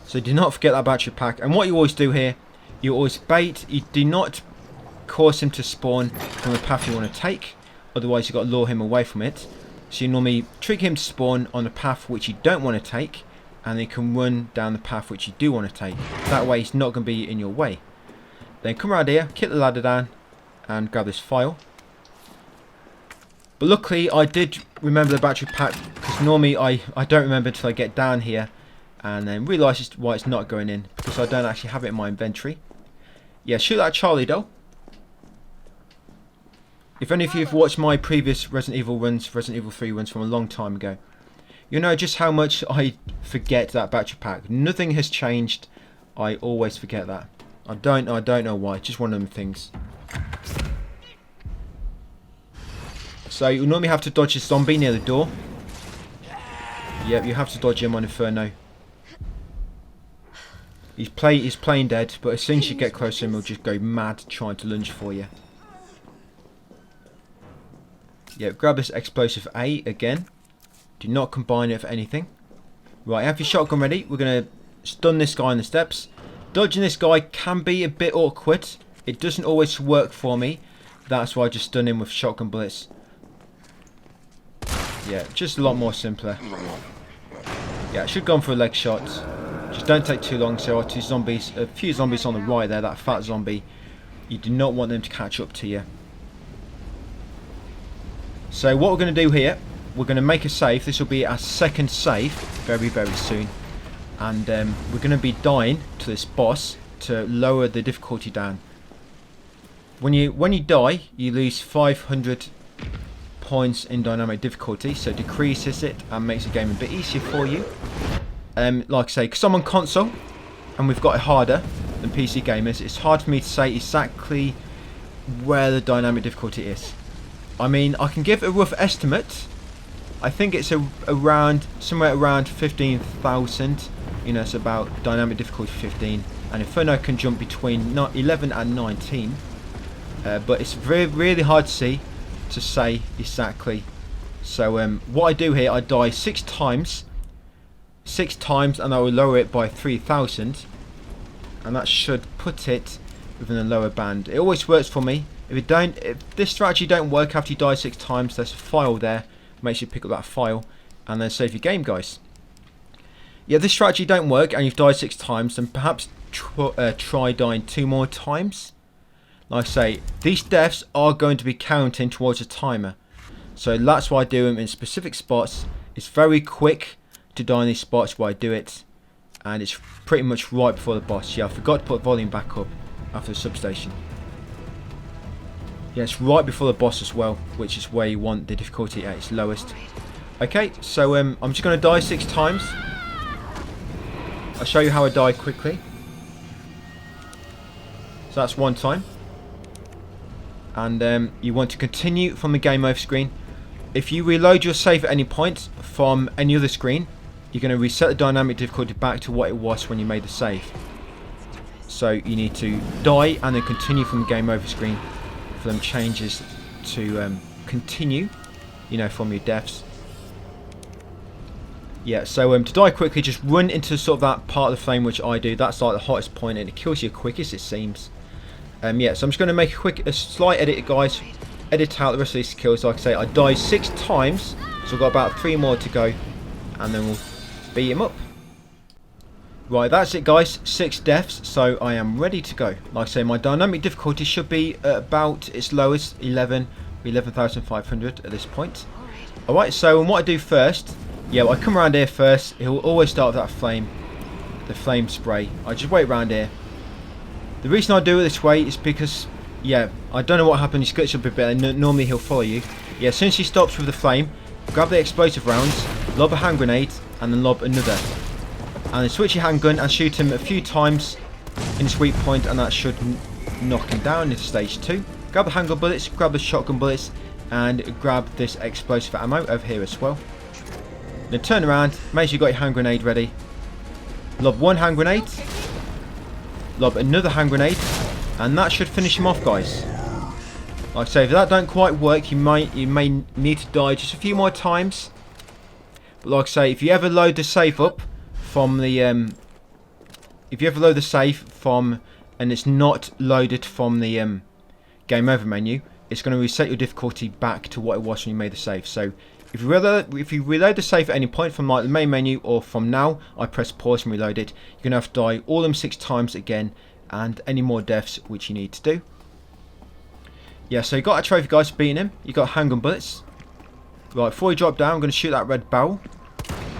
S1: So do not forget that battery pack. And what you always do here, you always bait. You do not cause him to spawn from the path you want to take. Otherwise you've got to lure him away from it. So you normally trick him to spawn on the path which you don't want to take. And he can run down the path which you do want to take. That way he's not going to be in your way. Then come around here, kick the ladder down, and grab this file. But luckily, I did remember the battery pack, because normally I don't remember until I get down here, and then realise why it's not going in, because I don't actually have it in my inventory. Yeah, shoot that Charlie doll. If any of you have watched my previous Resident Evil runs, Resident Evil 3 runs from a long time ago, you know just how much I forget that battery pack. Nothing has changed. I always forget that. I don't know why. It's just one of them things. So you normally have to dodge a zombie near the door. Yep, you have to dodge him on Inferno. He's playing dead, but as soon as you get close to him, he'll just go mad trying to lunge for you. Yeah, grab this explosive A again. Do not combine it for anything. Right, have your shotgun ready. We're going to stun this guy on the steps. Dodging this guy can be a bit awkward. It doesn't always work for me. That's why I just stun him with shotgun bullets. Yeah, just a lot more simpler. Yeah, I should have gone for a leg shot. Just don't take too long. So two zombies, a few zombies on the right there. That fat zombie. You do not want them to catch up to you. So what we're going to do here, we're going to make a save. This will be our second save very, very soon. And we're going to be dying to this boss to lower the difficulty down. When you die, you lose 500 points in dynamic difficulty. So it decreases it and makes the game a bit easier for you. Like I say, because I'm on console and we've got it harder than PC gamers, it's hard for me to say exactly where the dynamic difficulty is. I mean, I can give a rough estimate. I think it's around somewhere around 15,000. You know, it's about dynamic difficulty 15, and Inferno can jump between 11 and 19. But it's really hard to say exactly. So what I do here, I die 6 times, and I will lower it by 3,000, and that should put it within a lower band. It always works for me. If this strategy don't work after you die 6 times, there's a file there. Make sure you pick up that file and then save your game, guys. Yeah, this strategy don't work and you've died 6 times, then perhaps try dying 2 more times. Like I say, these deaths are going to be counting towards a timer. So that's why I do them in specific spots. It's very quick to die in these spots where I do it. And it's pretty much right before the boss. Yeah, I forgot to put volume back up after the substation. Yeah, it's right before the boss as well, which is where you want the difficulty at its lowest. Okay, so I'm just going to die 6 times. I'll show you how I die quickly. So that's 1 time. And you want to continue from the game over screen. If you reload your save at any point from any other screen, you're going to reset the dynamic difficulty back to what it was when you made the save. So you need to die and then continue from the game over screen for them changes to continue, you know, from your deaths. Yeah, so to die quickly, just run into sort of that part of the flame, which I do. That's like the hottest point and it kills you quickest, it seems. Yeah, so I'm just going to make a slight edit, guys. Edit out the rest of these kills. Like I say, I died 6 times, so I've got about 3 more to go, and then we'll beat him up. Right, that's it, guys. 6 deaths, so I am ready to go. Like I say, my dynamic difficulty should be at about its lowest, 11,500 at this point. Alright, so what I do first, yeah, I come around here first. It will always start with that flame, the flame spray. I just wait around here. The reason I do it this way is because, yeah, I don't know what happened. He skirts up a bit, and normally he'll follow you. Yeah, as soon as he stops with the flame, grab the explosive rounds, lob a hand grenade, and then lob another. And then switch your handgun and shoot him a few times in his weak point, and that should knock him down into stage 2. Grab the handgun bullets, grab the shotgun bullets, and grab this explosive ammo over here as well. Then turn around, make sure you got your hand grenade ready. Lob 1 hand grenade, lob another hand grenade, and that should finish him off, guys. Like I say, if that don't quite work, you may need to die just a few more times. But like I say, if you ever load the save up from the and it's not loaded from the game over menu, it's going to reset your difficulty back to what it was when you made the save. So if you reload the save at any point from like the main menu or from now, I press pause and reload it, you're going to have to die all them 6 times again, and any more deaths which you need to do. Yeah, so you got a trophy, guys, for beating him. You got handgun bullets. Right, before you drop down, I'm going to shoot that red barrel,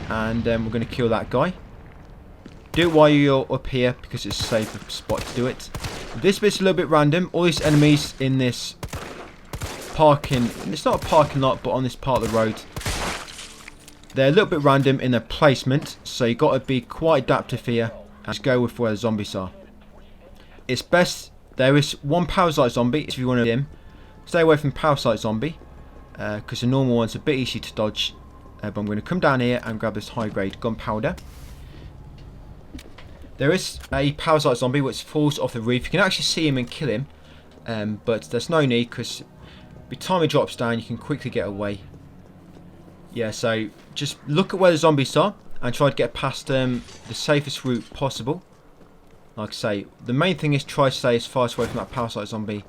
S1: and we're going to kill that guy. Do it while you're up here because it's a safe spot to do it. This bit's a little bit random. All these enemies in this parking, it's not a parking lot, but on this part of the road, they're a little bit random in their placement, so you got to be quite adaptive here and just go with where the zombies are. It's best, there is one parasite zombie if you want to him. Stay away from parasite zombie because the normal one's a bit easy to dodge. But I'm going to come down here and grab this high grade gunpowder. There is a parasite zombie which falls off the roof. You can actually see him and kill him, but there's no need because by the time he drops down you can quickly get away. Yeah, so just look at where the zombies are and try to get past the safest route possible. Like I say, the main thing is try to stay as far away from that parasite zombie.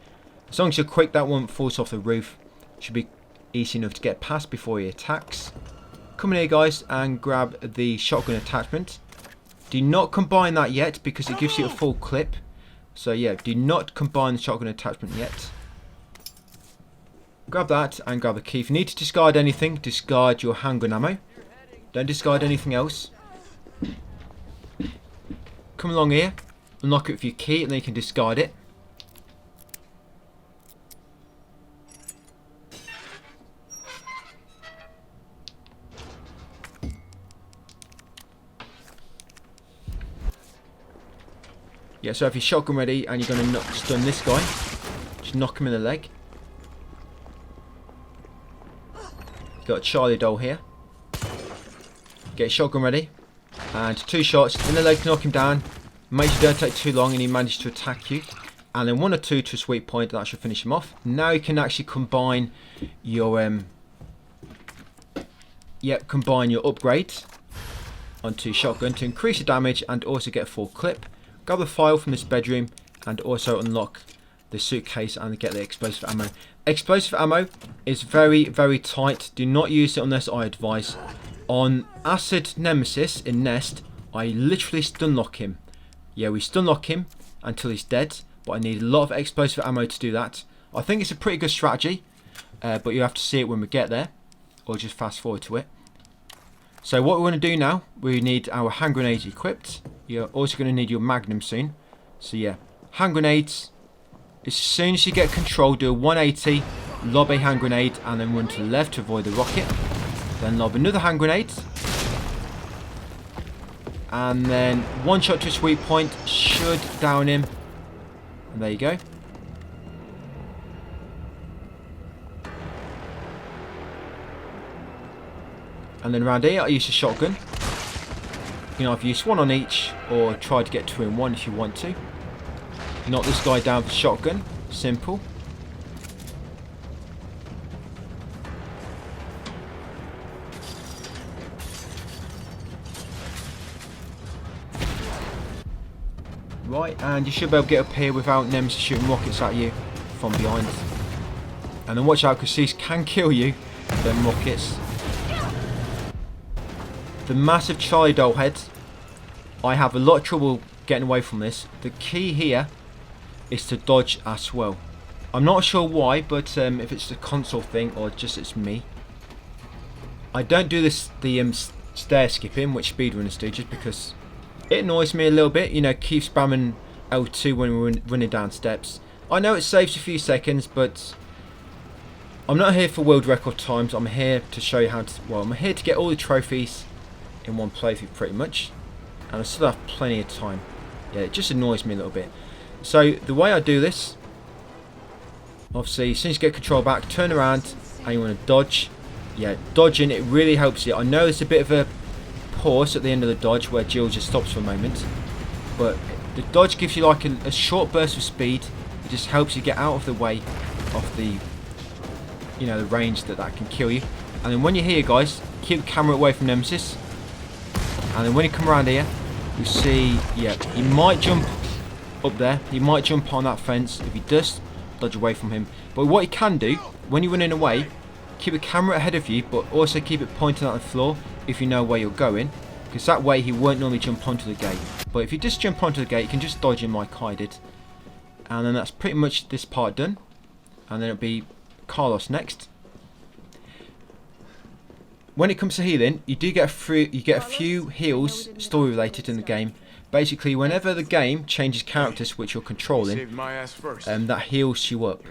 S1: As long as you're quick, that one falls off the roof. Should be easy enough to get past before he attacks. Come in here, guys, and grab the shotgun attachment. Do not combine that yet because it gives you a full clip. So yeah, do not combine the shotgun attachment yet. Grab that and grab the key. If you need to discard anything, discard your handgun ammo. Don't discard anything else. Come along here, unlock it with your key, and then you can discard it. Yeah, so if your shotgun ready and you're going to stun this guy, just knock him in the leg. Got Charlie doll here. Get your shotgun ready. And 2 shots in the leg to knock him down. Make sure you don't take too long and he manages to attack you. And then 1 or 2 to a sweet point, that should finish him off. Now you can actually combine your upgrades onto shotgun to increase your damage and also get a full clip. Grab the file from this bedroom and also unlock the suitcase and get the explosive ammo. Explosive ammo is very, very tight. Do not use it unless I advise. On Acid Nemesis in Nest, I literally stun lock him. Yeah, we stun lock him until he's dead, but I need a lot of explosive ammo to do that. I think it's a pretty good strategy, but you have to see it when we get there, or just fast forward to it. So what we're going to do now, we need our hand grenades equipped. You're also going to need your magnum soon. So yeah, hand grenades. As soon as you get control, do a 180, lob a hand grenade, and then run to the left to avoid the rocket. Then lob another hand grenade. And then 1 shot to a sweet point should down him. And there you go. And then around here I use a shotgun. You know, I've used 1 on each, or try to get 2 in 1 if you want to. Knock this guy down with a shotgun. Simple. Right, and you should be able to get up here without Nemesis shooting rockets at you from behind. And then watch out because these can kill you, them rockets. The massive Charlie doll head. I have a lot of trouble getting away from this. The key here is to dodge as well. I'm not sure why, but if it's a console thing or just it's me. I don't do the stair skipping, which speedrunners do, just because it annoys me a little bit. You know, keep spamming L2 when we're running down steps. I know it saves a few seconds, but I'm not here for world record times. I'm here to show you how to. Well, I'm here to get all the trophies in one playthrough, pretty much, and I still have plenty of time. Yeah, it just annoys me a little bit. So the way I do this, obviously, as soon as you get control back, turn around and you want to dodge. Yeah, dodging, it really helps you. I know it's a bit of a pause at the end of the dodge where Jill just stops for a moment, but the dodge gives you like a short burst of speed. It just helps you get out of the way of the, you know, the range that can kill you. And then when you're here, guys, keep the camera away from Nemesis. And then when you come around here, you see, yeah, he might jump up there. He might jump on that fence. If he does, dodge away from him. But what you can do, when you're running away, keep the camera ahead of you, but also keep it pointing at the floor if you know where you're going, because that way he won't normally jump onto the gate. But if you just jump onto the gate, you can just dodge him like I did. And then that's pretty much this part done. And then it'll be Carlos next. When it comes to healing, you do get a few heals story related in the game. Basically, whenever the game changes characters which you're controlling, that heals you up.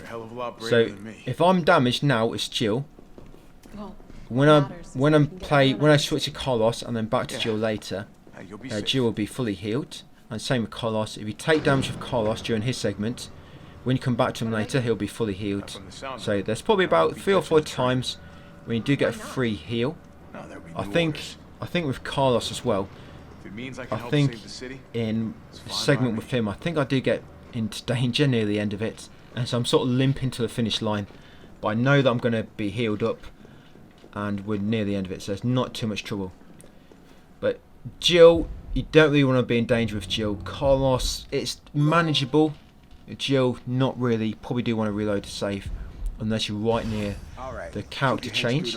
S1: So if I'm damaged now, it's Jill. When I switch to Carlos and then back to Jill later, Jill will be fully healed. And same with Carlos. If you take damage with Carlos during his segment, when you come back to him later, he'll be fully healed. So there's probably about 3 or 4 times when you do get a free heal. I think with Carlos as well. I think in the segment with him, I think I do get into danger near the end of it, and so I'm sort of limping to the finish line. But I know that I'm going to be healed up, and we're near the end of it, so it's not too much trouble. But Jill, you don't really want to be in danger with Jill. Carlos, it's manageable. Jill, not really. Probably do want to reload to save, unless you're right near the character change.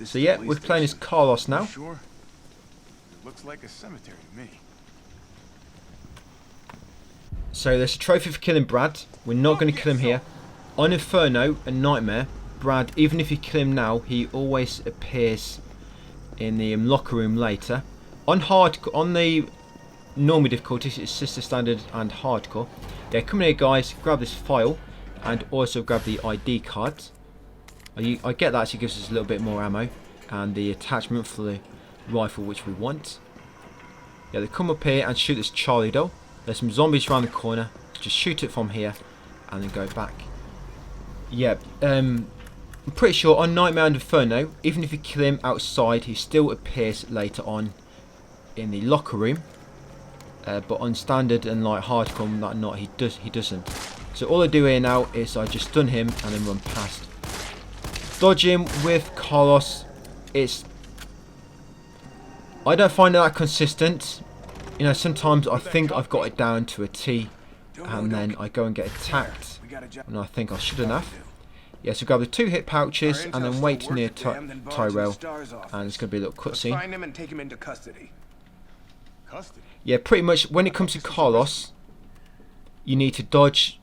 S1: So yeah, we're playing as Carlos now.
S2: Sure. It looks like a cemetery to me.
S1: So there's a trophy for killing Brad. We're not going to kill him here. On Inferno and Nightmare, Brad, even if you kill him now, he always appears in the locker room later. On the normal difficulties, it's Sister Standard and Hardcore. Yeah, come in here guys, grab this file and also grab the ID card. I get that, actually gives us a little bit more ammo and the attachment for the rifle which we want. Yeah, they come up here and shoot this Charlie doll. There's some zombies around the corner. Just shoot it from here and then go back. Yeah, I'm pretty sure on Nightmare and Inferno, even if you kill him outside, he still appears later on in the locker room. But on standard and like hardcore and that not, he doesn't. So all I do here now is I just stun him and then run past. Dodge him with Carlos. I don't find it that consistent. You know, sometimes I think I've got it down to a T, and then I go and get attacked, and I think I shouldn't have. Yeah, so grab the 2 hit pouches and then wait near Tyrell, and it's going to be a little cutscene. Yeah, pretty much when it comes to Carlos, you need to dodge.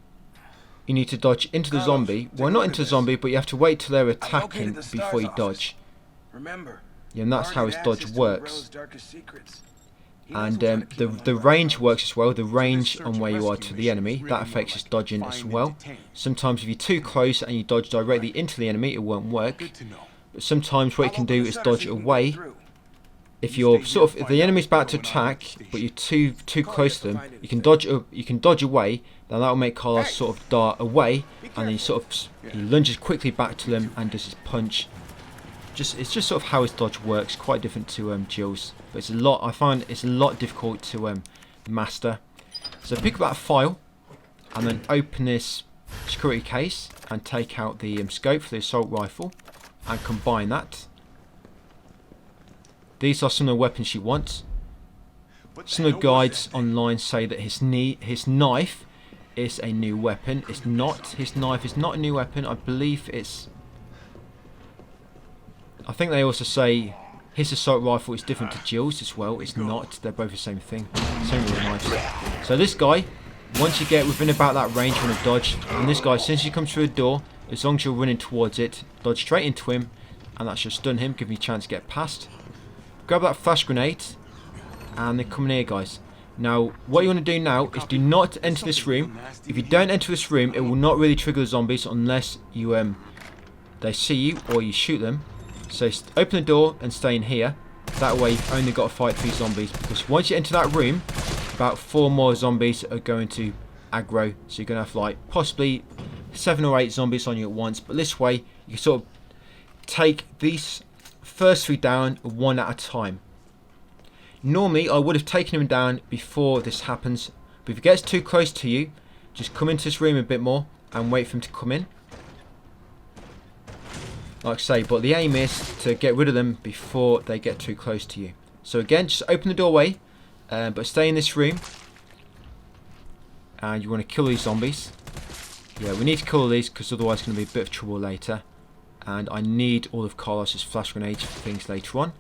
S1: You need to dodge into the zombie. Well, not into the zombie, but you have to wait till they're attacking before you dodge. Yeah, and that's how his dodge works. And the range works as well. The range on where you are to the enemy, that affects his dodging as well. Sometimes if you're too close and you dodge directly into the enemy, it won't work. But sometimes what you can do is dodge away. If you're if the enemy's about to attack, but you're too close to them, you can dodge away. Then that will make Carlos sort of dart away, and then he lunges quickly back to them and does his punch. It's just sort of how his dodge works. Quite different to Jill's, but I find it's a lot difficult to master. So pick up that file, and then open this security case and take out the scope for the assault rifle, and combine that. These are some of the weapons you want. Some of the guides online say that his knife is a new weapon. It's not. His knife is not a new weapon. I believe it's... I think they also say his assault rifle is different to Jill's as well. It's not. They're both the same thing. Same with the knives. So this guy, once you get within about that range, you want to dodge. And this guy, since he comes through the door, as long as you're running towards it, dodge straight into him, and that should stun him, give him a chance to get past. Grab that flash grenade, and then come in here, guys. Now, what you want to do now is do not enter this room. If you don't enter this room, it will not really trigger the zombies unless you they see you or you shoot them. So open the door and stay in here. That way you've only got to fight 3 zombies, because once you enter that room, about 4 more zombies are going to aggro. So you're going to have like possibly 7 or 8 zombies on you at once. But this way you can sort of take these first 3 down one at a time. Normally I would have taken him down before this happens, but if he gets too close to you, just come into this room a bit more and wait for him to come in. Like I say, but the aim is to get rid of them before they get too close to you. So again, just open the doorway, but stay in this room, and you want to kill these zombies. Yeah, we need to kill these because otherwise it's going to be a bit of trouble later. And I need all of Carlos's flash grenades for things later on.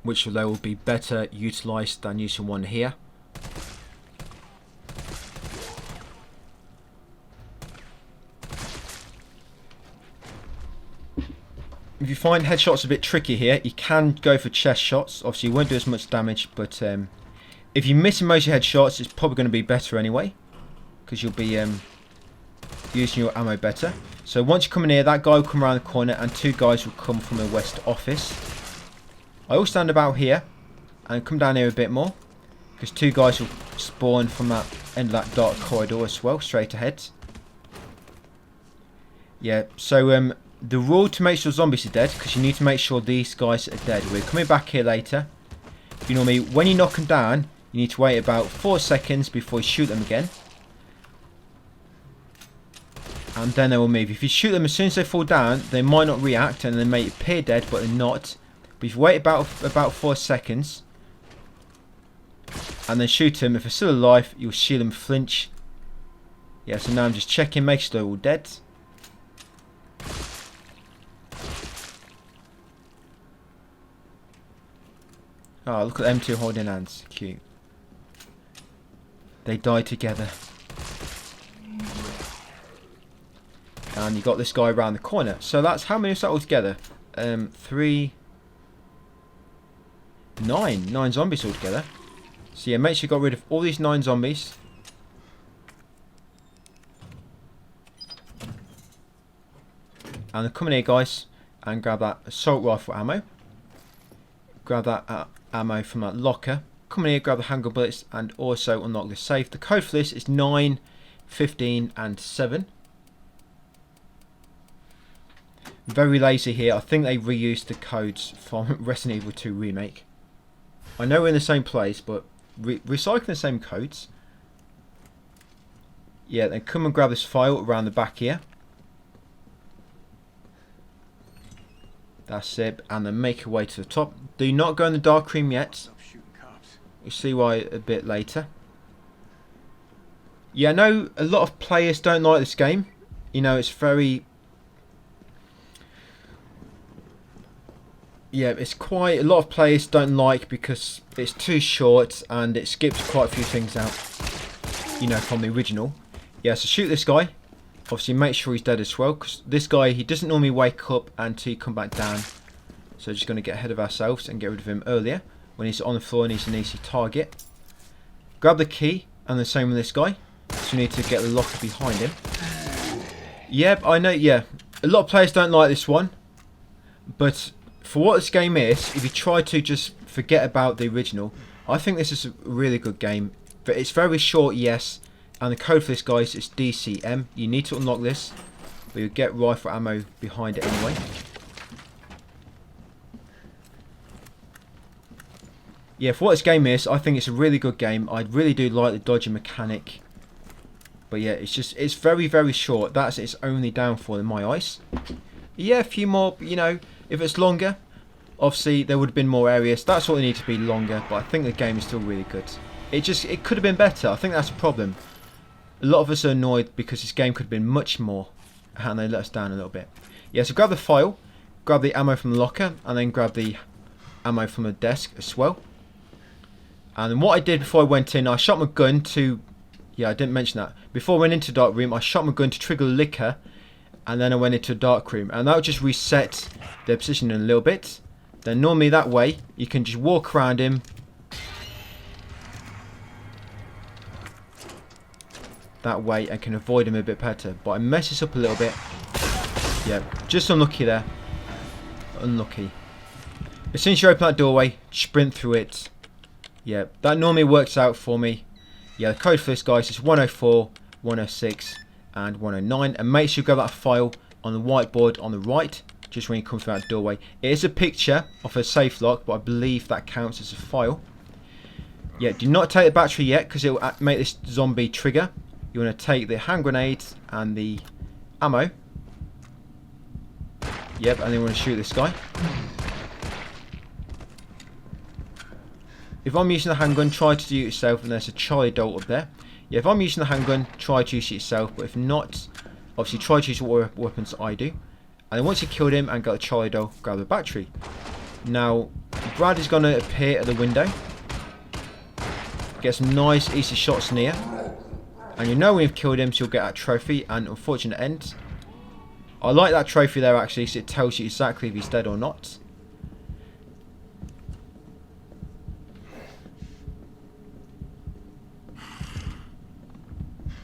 S1: which they will be better utilised than using one here. If you find headshots a bit tricky here, you can go for chest shots. Obviously you won't do as much damage, but if you're missing most of your headshots, it's probably going to be better anyway, because you'll be using your ammo better. So once you come in here, that guy will come around the corner and two guys will come from the west office. I will stand about here and come down here a bit more, because two guys will spawn from that end of that dark corridor as well, straight ahead. Yeah, so the rule to make sure zombies are dead, because you need to make sure these guys are dead. We're coming back here later. You know me, when you knock them down, you need to wait about 4 seconds before you shoot them again. And then they will move. If you shoot them as soon as they fall down, they might not react and they may appear dead, but they're not. But if you wait about 4 seconds and then shoot them, if they're still alive, you'll see them flinch. Yeah, so now I'm just checking, make sure they're all dead. Oh, look at them two holding hands. Cute. They die together. And you got this guy around the corner. So that's how many is that all together? 3... 9 zombies altogether. So yeah, make sure you got rid of all these 9 zombies. And then come in here, guys, and grab that assault rifle ammo. Grab that ammo from that locker. Come in here, grab the handgun bullets, and also unlock the safe. The code for this is 9, 15, and 7. Very lazy here. I think they reused the codes from Resident Evil 2 Remake. I know we're in the same place, but recycling the same codes. Yeah, then come and grab this file around the back here. That's it, and then make your way to the top. Do not go in the dark room yet. You'll see why a bit later. Yeah, I know a lot of players don't like this game. You know, it's very... Yeah, it's quite... A lot of players don't like because it's too short and it skips quite a few things out. You know, from the original. Yeah, so shoot this guy. Obviously make sure he's dead as well, because this guy, he doesn't normally wake up until you come back down. So just going to get ahead of ourselves and get rid of him earlier, when he's on the floor and he's an easy target. Grab the key, and the same with this guy. So you need to get the locker behind him. Yep, I know, yeah. A lot of players don't like this one. But for what this game is, if you try to just forget about the original, I think this is a really good game. But it's very short, yes. And the code for this, guys, is DCM. You need to unlock this, but you'll get rifle ammo behind it anyway. Yeah, for what this game is, I think it's a really good game. I really do like the dodging mechanic. But yeah, it's very, very short. That's its only downfall in my eyes. Yeah, a few more, you know, if it's longer, obviously there would have been more areas. That's all it needs to be longer, but I think the game is still really good. It could have been better. I think that's a problem. A lot of us are annoyed because this game could have been much more, and they let us down a little bit. Yeah, so grab the file, grab the ammo from the locker, and then grab the ammo from the desk as well. And then what I did before I went in, I shot my gun to... Yeah, I didn't mention that. Before I went into the dark room, I shot my gun to trigger the licker, and then I went into a dark room. And that would just reset their position in a little bit. Then normally that way, you can just walk around him. That way and can avoid him a bit better, but I mess this up a little bit. Yeah, just unlucky there. Unlucky. As soon as you open that doorway, sprint through it. Yeah, that normally works out for me. Yeah, the code for this, guys, is 104, 106 and 109, and make sure you grab that file on the whiteboard on the right just when you come through that doorway. It is a picture of a safe lock, but I believe that counts as a file. Yeah, do not take the battery yet because it will make this zombie trigger. You want to take the hand grenades and the ammo. Yep, and then you want to shoot this guy. If I'm using the handgun, try to do it yourself, and there's a Charlie doll up there. Yeah, if I'm using the handgun, try to use it yourself, but if not, obviously try to use what weapons I do. And then once you killed him and got the Charlie doll, grab the battery. Now, Brad is going to appear at the window. Get some nice easy shots near. And you know when you've killed him, so you'll get that trophy and unfortunate end. I like that trophy there actually, so it tells you exactly if he's dead or not.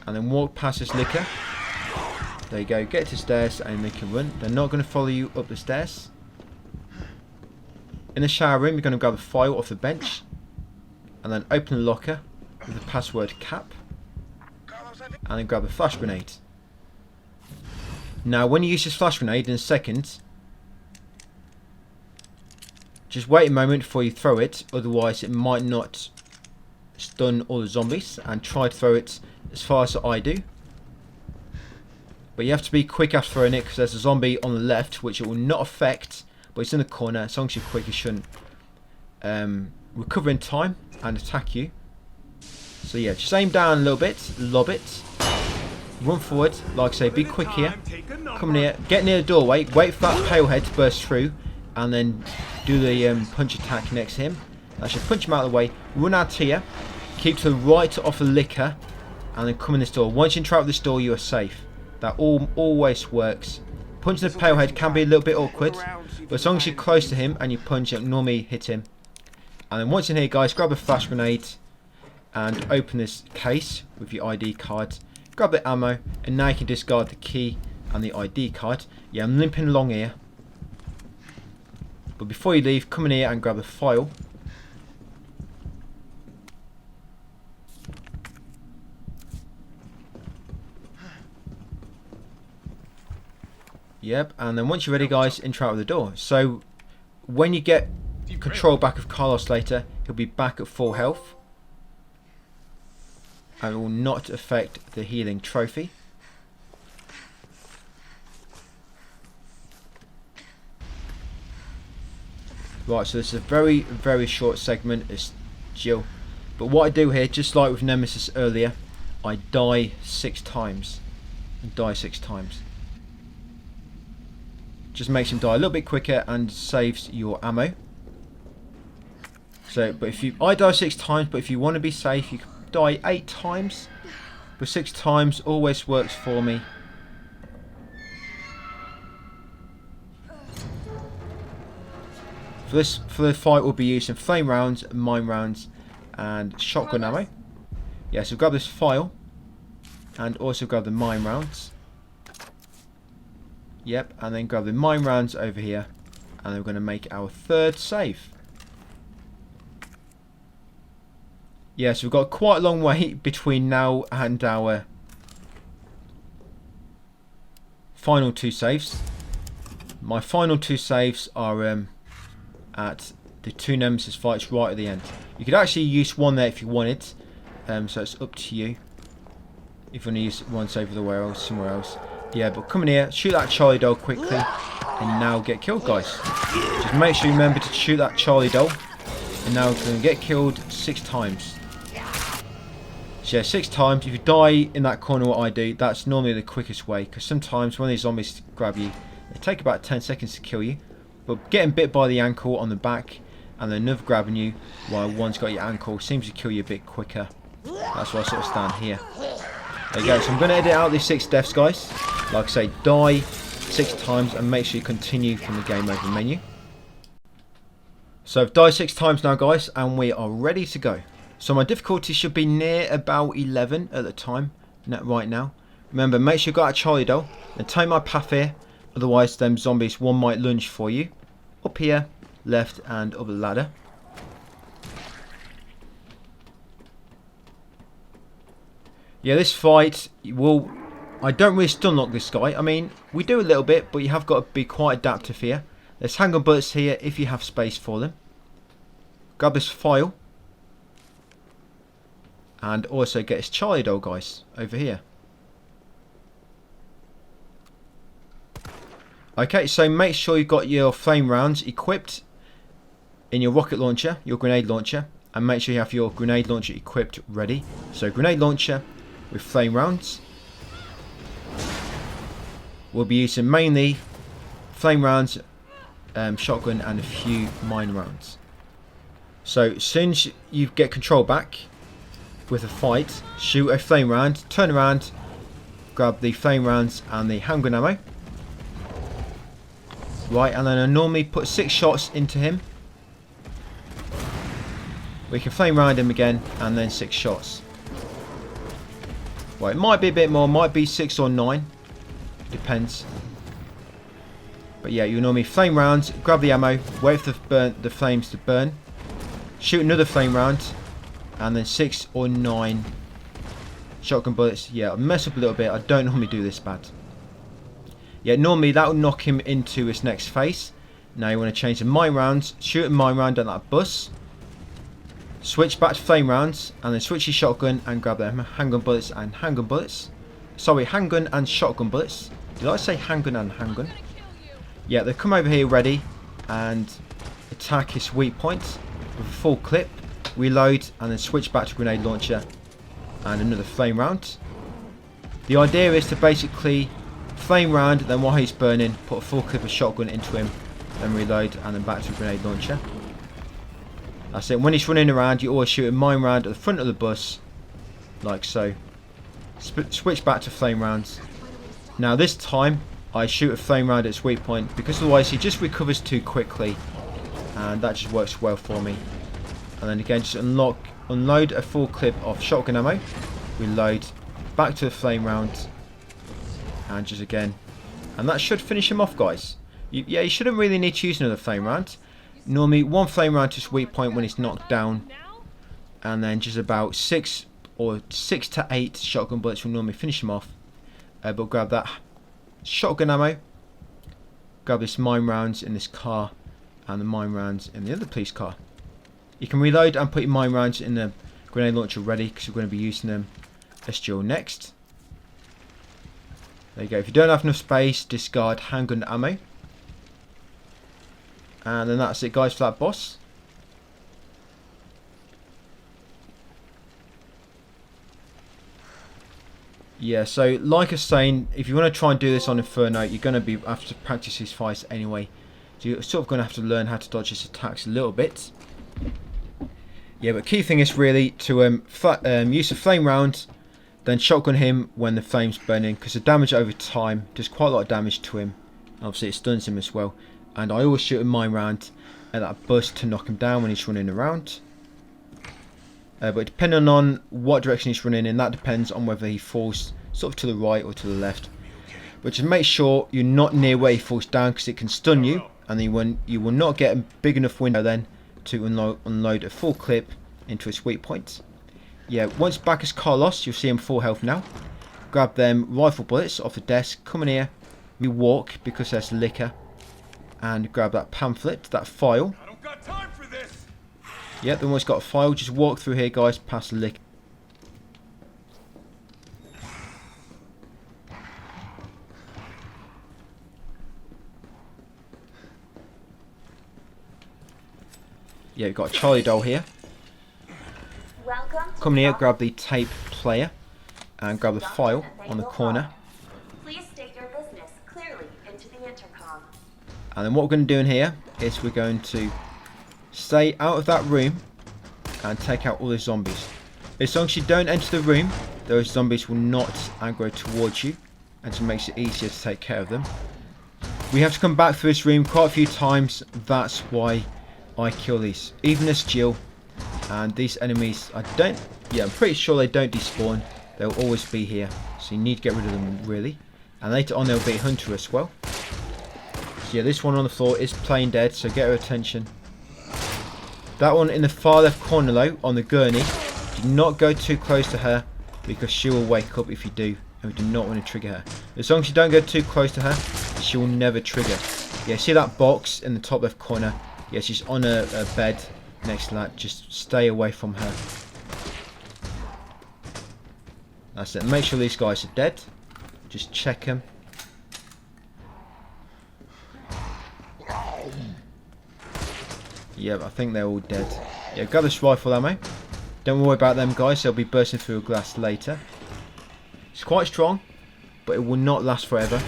S1: And then walk past this liquor. There you go, get to the stairs and they can run. They're not going to follow you up the stairs. In the shower room, you're going to grab a file off the bench. And then open the locker with the password cap. And then grab a flash grenade. Now when you use this flash grenade in a second, just wait a moment before you throw it, otherwise it might not stun all the zombies, and try to throw it as far as I do. But you have to be quick after throwing it because there's a zombie on the left which it will not affect, but it's in the corner. As long as you're quick, it shouldn't recover in time and attack you. So yeah, just aim down a little bit, lob it, run forward, like I say, be quick here, come near, get near the doorway, wait for that pale head to burst through, and then do the punch attack next to him. That should punch him out of the way, run out here, keep to the right off the liquor, and then come in this door. Once you interact with this door, you are safe. That always works. Punching the pale head can be a little bit awkward, but as long as you're close to him and you punch it, normally hit him. And then once in here, guys, grab a flash grenade and open this case with your ID card. Grab the ammo, and now you can discard the key and the ID card. Yeah, I'm limping along here. But before you leave, come in here and grab a file. Yep, and then once you're ready, guys, interact with the door. So when you get control back of Carlos later, he'll be back at full health. And it will not affect the healing trophy. Right, so this is a very, very short segment. It's Jill. But what I do here, just like with Nemesis earlier, I die 6 times. And die 6 times. Just makes him die a little bit quicker and saves your ammo. So, but I die 6 times, but if you want to be safe, you can die 8 times. But 6 times always works for me. For the fight, we'll be using flame rounds, mine rounds, and shotgun ammo. Yeah, so grab this file, and also grab the mine rounds. Yep, and then grab the mine rounds over here, and then we're going to make our 3rd save. Yeah, so we've got quite a long way between now and our final 2 saves. My final 2 saves are at the 2 Nemesis fights right at the end. You could actually use one there if you wanted, so it's up to you. If you want to use one save somewhere else. Yeah, but come in here, shoot that Charlie doll quickly, and now get killed, guys. Just make sure you remember to shoot that Charlie doll, and now we're going to get killed 6 times. So yeah, 6 times. If you die in that corner, what I do, that's normally the quickest way, because sometimes when these zombies grab you, they take about 10 seconds to kill you. But getting bit by the ankle on the back, and then another grabbing you while one's got your ankle, seems to kill you a bit quicker. That's why I sort of stand here. There you go, so I'm going to edit out these 6 deaths, guys. Like I say, die 6 times and make sure you continue from the game over menu. So I've died 6 times now, guys, and we are ready to go. So my difficulty should be near about 11 at the time, right now. Remember, make sure you've got a Charlie doll, and take my path here, otherwise them zombies, one might lunge for you. Up here, left and up the ladder. Yeah, this fight will... I don't really stun lock this guy. I mean, we do a little bit, but you have got to be quite adaptive here. There's handgun bullets here if you have space for them. Grab this file. And also get his Charlie doll, guys, over here. Okay, so make sure you've got your flame rounds equipped in your rocket launcher, your grenade launcher. And make sure you have your grenade launcher equipped ready. So grenade launcher with flame rounds. We'll be using mainly flame rounds shotgun and a few mine rounds. So as soon as you get control back with a fight, shoot a flame round, turn around, grab the flame rounds and the handgun ammo. Right, and then I normally put 6 shots into him. We can flame round him again and then 6 shots. Right, it might be a bit more, might be 6 or 9. Depends. But yeah, you normally flame rounds, grab the ammo, wait for the flames to burn, shoot another flame round, and then 6 or 9 shotgun bullets. Yeah, I'll mess up a little bit. I don't normally do this bad. Yeah, normally that will knock him into his next phase. Now you want to change the mine rounds, shoot a mine round at that bus, switch back to flame rounds, and then switch your shotgun and grab the handgun bullets and handgun bullets. Sorry, handgun and shotgun bullets. Did I say handgun and handgun? Yeah, they come over here ready and attack his weak point with a full clip, reload, and then switch back to grenade launcher and another flame round. The idea is to basically flame round, then while he's burning, put a full clip of shotgun into him, then reload, and then back to grenade launcher. That's it. When he's running around, you always shoot a mine round at the front of the bus, like so. Switch back to flame rounds. Now this time, I shoot a flame round at its weak point, because otherwise he just recovers too quickly, and that just works well for me. And then again, just unload a full clip of shotgun ammo, reload, back to the flame round, and just again, and that should finish him off, guys. Yeah, you shouldn't really need to use another flame round. Normally 1 flame round to his weak point when he's knocked down, and then just about 6 to 8 shotgun bullets will normally finish him off. But grab that shotgun ammo, grab this mine rounds in this car, and the mine rounds in the other police car. You can reload and put your mine rounds in the grenade launcher ready, because we're going to be using them as dual next. There you go. If you don't have enough space, discard handgun ammo. And then that's it, guys, for that boss. Yeah, so like I was saying, if you want to try and do this on Inferno, you're going to have to practice these fights anyway. So you're sort of going to have to learn how to dodge his attacks a little bit. Yeah, but key thing is really to use a flame round, then shotgun him when the flame's burning, because the damage over time does quite a lot of damage to him. Obviously it stuns him as well. And I always shoot a mine round at that bus to knock him down when he's running around. But depending on what direction he's running in, that depends on whether he falls sort of to the right or to the left. But just make sure you're not near where he falls down, because it can stun you, and then you will not get a big enough window then to unload a full clip into its weak point. Yeah, once back as Carlos, you'll see him full health now. Grab them rifle bullets off the desk, come in here, we walk because there's liquor, and grab that pamphlet, that file.
S2: I don't got time for this.
S1: Yep, the one's got a file. Just walk through here, guys, past the liquor. Yeah, we've got a Charlie doll here. Come in here, grab the tape player, and grab the file on the corner.
S3: Please state your business clearly into the intercom.
S1: And then what we're going to do in here is we're going to stay out of that room and take out all the zombies. As long as you don't enter the room, those zombies will not aggro towards you, and it makes it easier to take care of them. We have to come back through this room quite a few times. That's why I kill these. Even as Jill, and these enemies, I'm pretty sure they don't despawn. They'll always be here, so you need to get rid of them really. And later on there'll be a hunter as well. So yeah, this one on the floor is plain dead, so get her attention. That one in the far left corner though, on the gurney, do not go too close to her, because she will wake up if you do, and we do not want to trigger her. As long as you don't go too close to her, she will never trigger. Yeah, see that box in the top left corner? Yeah, she's on a bed next to that. Just stay away from her. That's it. Make sure these guys are dead. Just check them. Yeah, I think they're all dead. Yeah, grab this rifle ammo. Don't worry about them guys. They'll be bursting through a glass later. It's quite strong, but it will not last forever.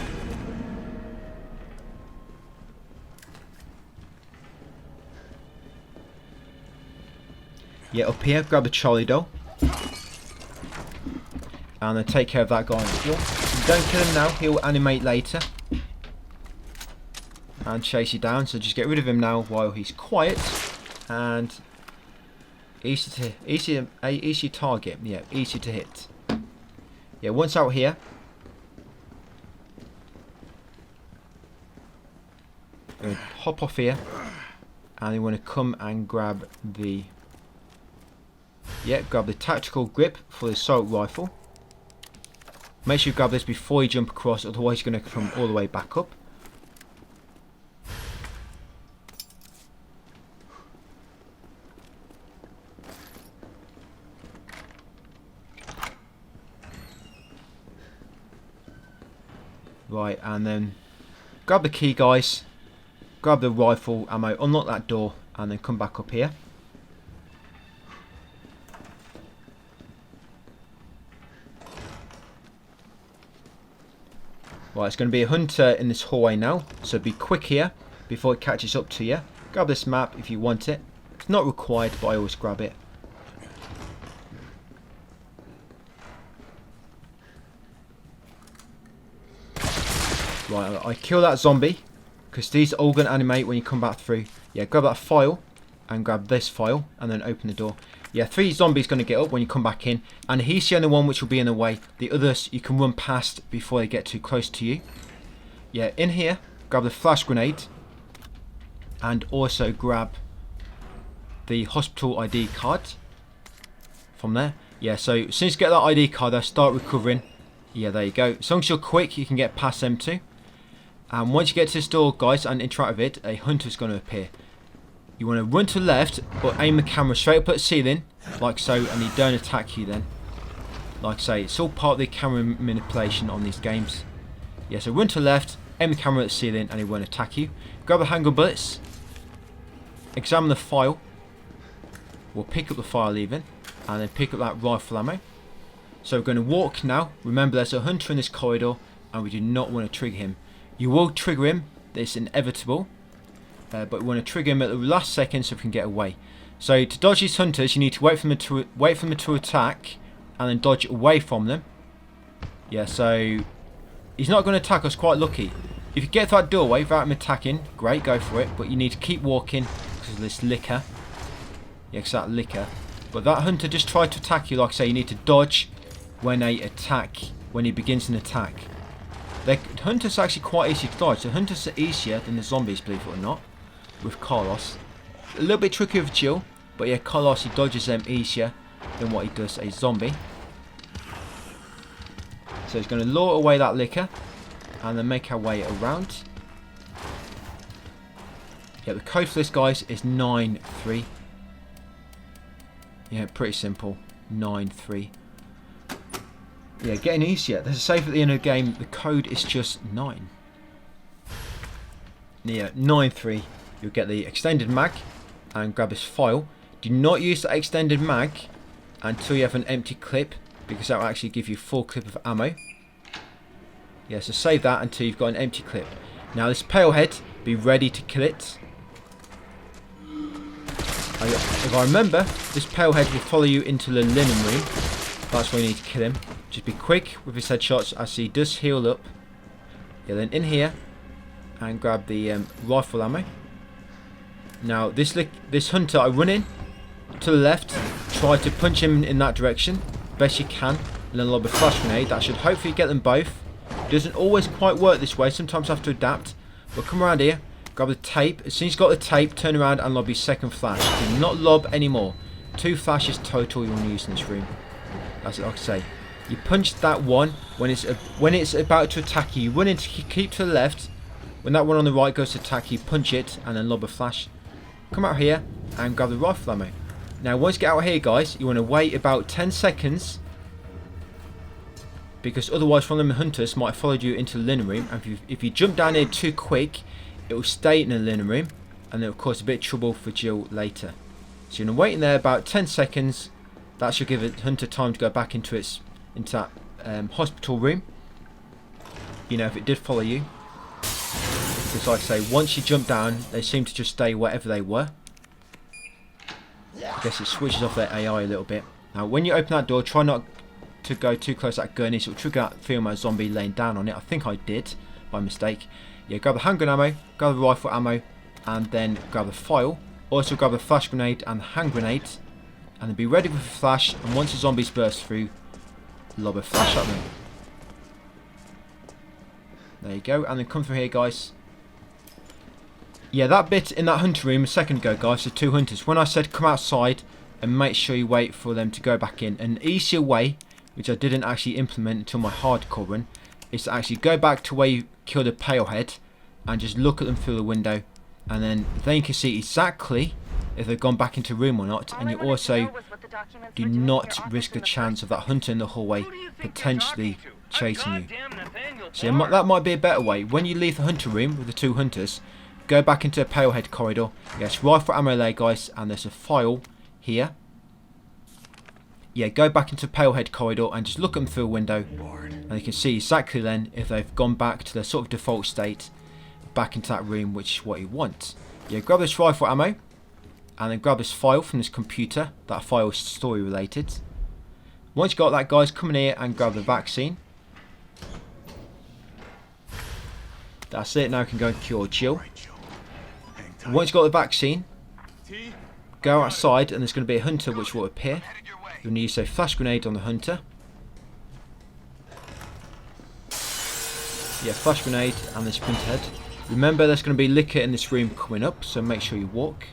S1: Yeah, up here, grab the Charlie doll. And then take care of that guy on the floor. Don't kill him now, he'll animate later. And chase you down, so just get rid of him now while he's quiet. And easy target, yeah, easy to hit. Yeah, once out here, going to hop off here, and you want to come and grab the tactical grip for the assault rifle. Make sure you grab this before you jump across, otherwise you're going to come all the way back up. Right, and then grab the key, guys. Grab the rifle ammo, unlock that door, and then come back up here. Right, it's going to be a hunter in this hallway now, so be quick here before it catches up to you. Grab this map if you want it. It's not required, but I always grab it. Right, I kill that zombie, because these are all going to animate when you come back through. Yeah, grab that file, and grab this file, and then open the door. Yeah, 3 zombies going to get up when you come back in, and he's the only one which will be in the way. The others you can run past before they get too close to you. Yeah, in here, grab the flash grenade, and also grab the hospital ID card from there. Yeah, so as soon as you get that ID card, they'll start recovering. Yeah, there you go. As long as you're quick, you can get past them too. And once you get to this door, guys, and interact with it, a hunter's going to appear. You want to run to the left, but aim the camera straight up at the ceiling, like so, and he don't attack you then. Like I say, it's all part of the camera manipulation on these games. Yeah, so run to the left, aim the camera at the ceiling, and he won't attack you. Grab the handgun bullets. Examine the file. We'll pick up the file even, and then pick up that rifle ammo. So we're going to walk now. Remember, there's a hunter in this corridor, and we do not want to trigger him. You will trigger him, it's inevitable, but we want to trigger him at the last second so we can get away. So to dodge these hunters, you need to wait for them to attack, and then dodge away from them. Yeah, so he's not going to attack us. Quite lucky. If you get through that doorway without him attacking, great, go for it. But you need to keep walking because of this licker. Yeah, because that licker. But that hunter just tried to attack you. Like I say, you need to dodge when they attack, when he begins an attack. The hunters are actually quite easy to dodge. The hunters are easier than the zombies, believe it or not, with Carlos. A little bit tricky with Jill, but yeah, Carlos, he dodges them easier than what he does a zombie. So he's going to lure away that liquor, and then make our way around. Yeah, the code for this, guys, is 9-3. Yeah, pretty simple. 9-3. Yeah, getting easier. There's a save at the end of the game. The code is just 9. Yeah, 9-3. You'll get the extended mag and grab this file. Do not use the extended mag until you have an empty clip, because that will actually give you full clip of ammo. Yeah, so save that until you've got an empty clip. Now this pale head, be ready to kill it. If I remember, this pale head will follow you into the linen room. That's where you need to kill him. Just be quick with his headshots as he does heal up. Yeah, then in here and grab the rifle ammo. Now this hunter, I run in to the left, try to punch him in that direction best you can, and then lob a flash grenade. That should hopefully get them both. Doesn't always quite work this way, sometimes I have to adapt. But come around here, grab the tape. As soon as you've got the tape, turn around and lob your second flash. Do not lob anymore. 2 flashes total you want to use in this room. That's like I say. You punch that one when it's about to attack you. You run in to keep to the left. When that one on the right goes to attack you, punch it and then lob a flash. Come out here and grab the rifle ammo. Now once you get out here, guys, you want to wait about 10 seconds. Because otherwise one of them hunters might have followed you into the linen room. And if you jump down here too quick, it will stay in the linen room. And it will cause a bit of trouble for Jill later. So you're going to wait in there about 10 seconds. That should give a hunter time to go back into that hospital room. You know, if it did follow you. Because like I say, once you jump down, they seem to just stay wherever they were. guess it switches off their AI a little bit. Now, when you open that door, try not to go too close to that gurney, so it'll trigger that film of zombie laying down on it. I think I did by mistake. Yeah, grab the handgun ammo, grab the rifle ammo, and then grab the file. Also grab the flash grenade and the hand grenade, and then be ready with a flash. And once the zombies burst through, lob a flash at them. There you go, and then come through here, guys. Yeah, that bit in that hunter room a second ago, guys, the 2 hunters. When I said come outside and make sure you wait for them to go back in, an easier way, which I didn't actually implement until my hardcore run, is to actually go back to where you killed a palehead and just look at them through the window, and then you can see exactly if they've gone back into the room or not. And you also do not risk the chance of that hunter in the hallway potentially chasing you. So that might be a better way. When you leave the hunter room with the 2 hunters, go back into a palehead corridor. Yes, rifle ammo there, guys, and there's a file here. Yeah, go back into palehead corridor and just look at them through a window, and you can see exactly then if they've gone back to their sort of default state, back into that room, which is what you want. Yeah, grab this rifle ammo, and then grab this file from this computer. That file is story related. Once you got that, guys, come in here and grab the vaccine. That's it. Now you can go and cure Jill. Once you got the vaccine, go outside, and there's going to be a hunter which will appear. You'll need to use a flash grenade on the hunter. Yeah, flash grenade and the sprint ahead. Remember, there's going to be liquor in this room coming up, so make sure you walk.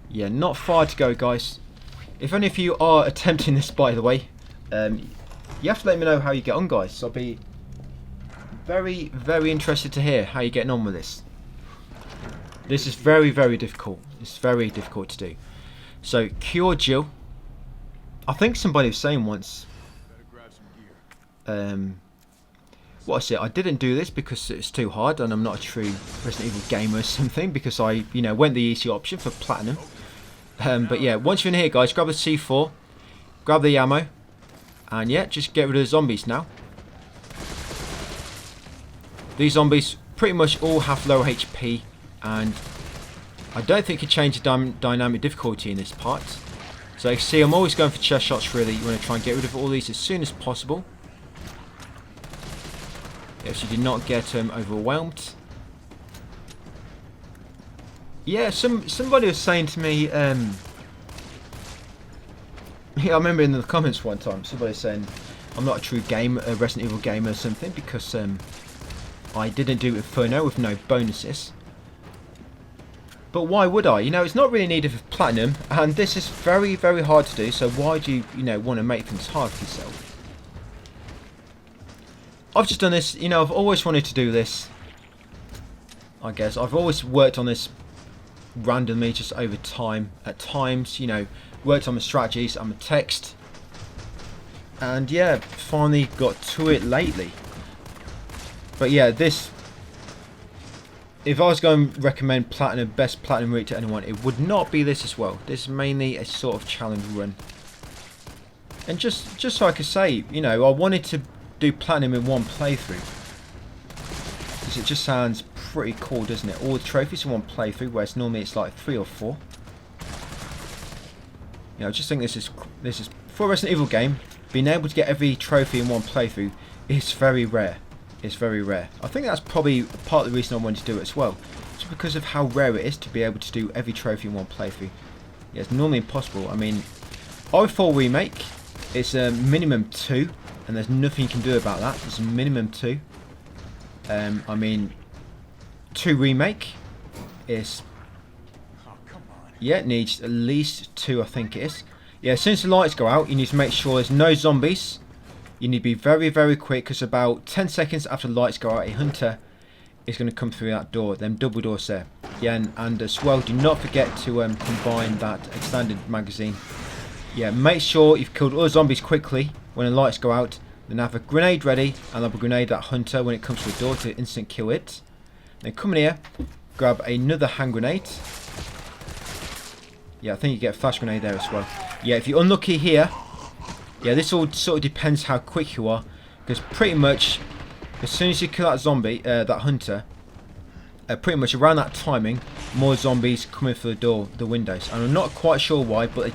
S1: Yeah, not far to go, guys. If any of you are attempting this, by the way, you have to let me know how you get on, guys. So I'll be very, very interested to hear how you're getting on with this. This is very, very difficult. It's very difficult to do. So, cure Jill. I think somebody was saying once, what I said, I didn't do this because it's too hard and I'm not a true Resident Evil gamer or something, because I, went the easy option for platinum. But yeah, once you're in here, guys, grab the C4, grab the ammo, and yeah, just get rid of the zombies now. These zombies pretty much all have low HP, and I don't think you change the dynamic difficulty in this part. So you see, I'm always going for chest shots, really. You want to try and get rid of all these as soon as possible. Yes, you did not get overwhelmed. Yeah, somebody was saying to me, yeah, I remember in the comments one time, somebody saying I'm not a true Resident Evil gamer or something, because I didn't do Inferno with no bonuses. But why would I? It's not really needed for platinum, and this is very, very hard to do, so why do you, want to make things hard for yourself? I've just done this, I've always wanted to do this. I guess I've always worked on this randomly, just over time. At times, worked on my strategies and my text, and yeah, finally got to it lately. But yeah, this, if I was going to recommend best platinum route to anyone, it would not be this as well. This is mainly a sort of challenge run, and just so I could say, I wanted to do platinum in one playthrough, because it just sounds pretty cool, doesn't it? All the trophies in one playthrough, whereas normally it's like 3 or 4. I just think this is for a Resident Evil game, being able to get every trophy in one playthrough is very rare. It's very rare. I think that's probably part of the reason I wanted to do it as well, just because of how rare it is to be able to do every trophy in one playthrough. Yeah, it's normally impossible. I mean, RE4 Remake, it's a minimum 2, and there's nothing you can do about that. It's a minimum 2. I mean, 2 Remake is, yeah, it needs at least 2, I think it is. Yeah, as soon as the lights go out, you need to make sure there's no zombies. You need to be very, very quick, because about 10 seconds after the lights go out, a hunter is going to come through that door, them double doors there. Yeah, and as well, do not forget to combine that extended magazine. Yeah, make sure you've killed all the zombies quickly when the lights go out. Then have a grenade ready, and have a grenade that hunter when it comes to the door to instant kill it. Then come in here, grab another hand grenade. Yeah, I think you get a flash grenade there as well. Yeah, if you're unlucky here, yeah, this all sort of depends how quick you are, because pretty much as soon as you kill that zombie, that hunter, pretty much around that timing, more zombies coming through the windows, and I'm not quite sure why, but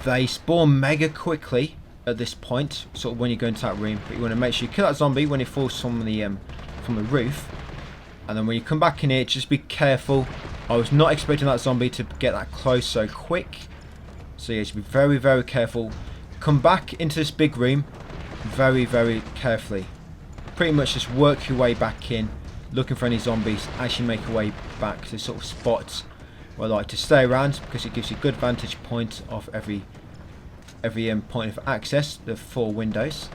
S1: they spawn mega quickly at this point, sort of when you go into that room. But you want to make sure you kill that zombie when it falls from the roof, and then when you come back in here, just be careful. I was not expecting that zombie to get that close so quick, so yeah, just be very, very careful. Come back into this big room very, very carefully. Pretty much just work your way back in, looking for any zombies as you make your way back to sort of spots where I like to stay around, because it gives you a good vantage point of every point of access, the 4 windows.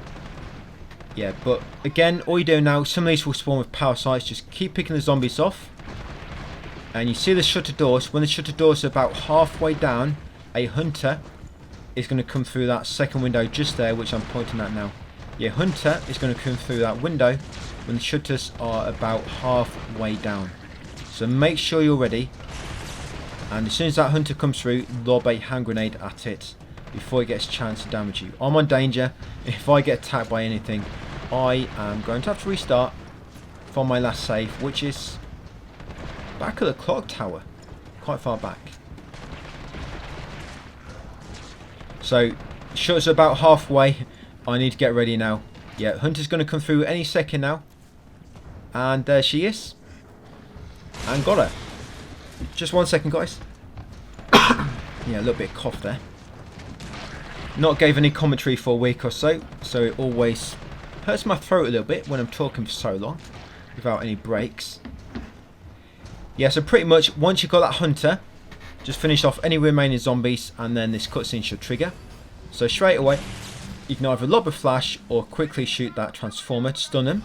S1: Yeah, but again, all you do now, some of these will spawn with power sights, just keep picking the zombies off. And you see the shutter doors. When the shutter doors are about halfway down, a hunter is going to come through that second window just there, which I'm pointing at now. Yeah, hunter is going to come through that window when the shutters are about halfway down. So make sure you're ready. And as soon as that hunter comes through, lob a hand grenade at it before it gets a chance to damage you. I'm on danger. If I get attacked by anything, I am going to have to restart from my last save, which is back at the clock tower, quite far back. So shutters are about halfway. I need to get ready now. Yeah, hunter's going to come through any second now, and there she is, and got her. Just 1 second, guys. Yeah, a little bit of cough there. Not gave any commentary for a week or so, so it always hurts my throat a little bit when I'm talking for so long without any breaks. Yeah, so pretty much once you've got that hunter, just finish off any remaining zombies, and then this cutscene should trigger. So straight away, you can either lob a flash or quickly shoot that transformer to stun them.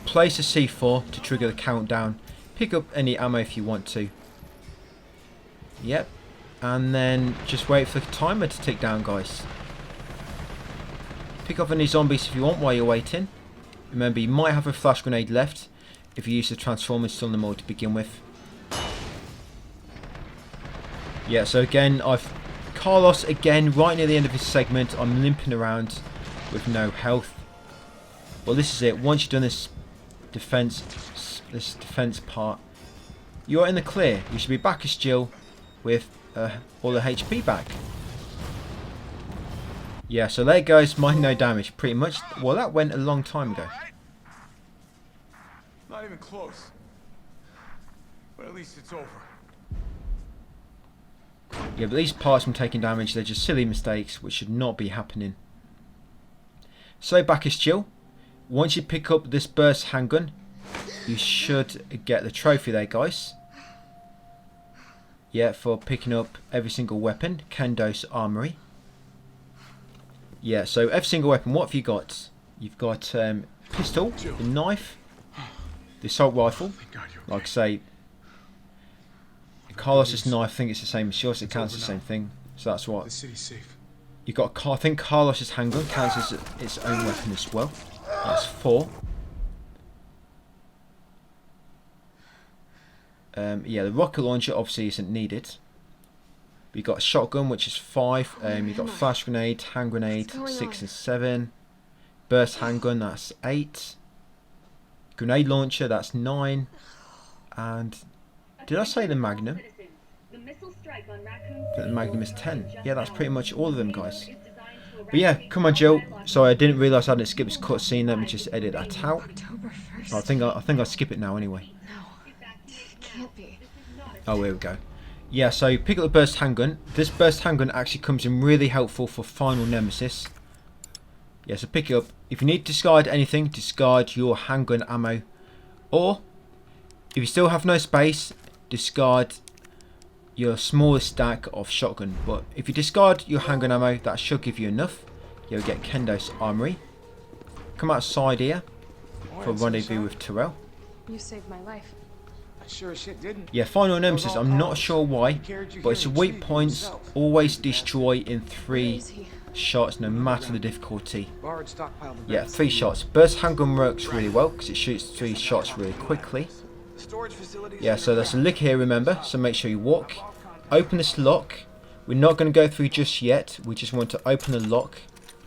S1: Place a C4 to trigger the countdown. Pick up any ammo if you want to. Yep. And then just wait for the timer to tick down, guys. Pick up any zombies if you want while you're waiting. Remember, you might have a flash grenade left if you use the transformer to stun them all to begin with. Yeah, so again, Carlos again, right near the end of his segment. I'm limping around with no health. Well, this is it. Once you've done this defense part, you are in the clear. You should be back as Jill with all the HP back. Yeah, so there goes my no damage, pretty much. Well, that went a long time ago.
S2: Not even close. But at least it's over.
S1: Yeah, but these parts from taking damage, they're just silly mistakes which should not be happening. So back as Jill. Once you pick up this burst handgun, you should get the trophy there, guys. Yeah, for picking up every single weapon. Kendo's Armory. Yeah, so every single weapon, what have you got? You've got pistol, the knife, the assault rifle. Like I say, Carlos's knife, I think it's the same as yours. It counts as the same thing. So that's what.
S2: The city's safe.
S1: You got. I think Carlos's handgun counts as its own weapon as well. That's 4. Yeah, the rocket launcher obviously isn't needed. But you got a shotgun, which is 5. You got flash grenade, hand grenade, 6 and 7. Burst handgun, that's 8. Grenade launcher, that's 9. And did I say the Magnum? I think the Magnum is 10. Yeah, that's pretty much all of them, guys. But yeah, come on, Jill. Sorry, I didn't realise I didn't skip this cutscene. Let me just edit that out. I think I'll skip it now anyway.
S4: Can't be.
S1: Oh, here we go. Yeah, so pick up the burst handgun. This burst handgun actually comes in really helpful for final nemesis. Yeah, so pick it up. If you need to discard anything, discard your handgun ammo. Or, if you still have no space, discard your smallest stack of shotgun. But if you discard your handgun ammo, that should give you enough. You'll get Kendo's Armory. Come outside here for a rendezvous with Terrell.
S4: You saved my life.
S2: I sure as shit didn't.
S1: Yeah, final nemesis. I'm not sure why, but it's weak points. Always destroy in 3 shots, no matter the difficulty. Yeah, 3 shots. Burst handgun works really well because it shoots 3 shots really quickly. Yeah, so there's a lick here, remember, so make sure you walk. open this lock. We're not going to go through just yet. We just want to open the lock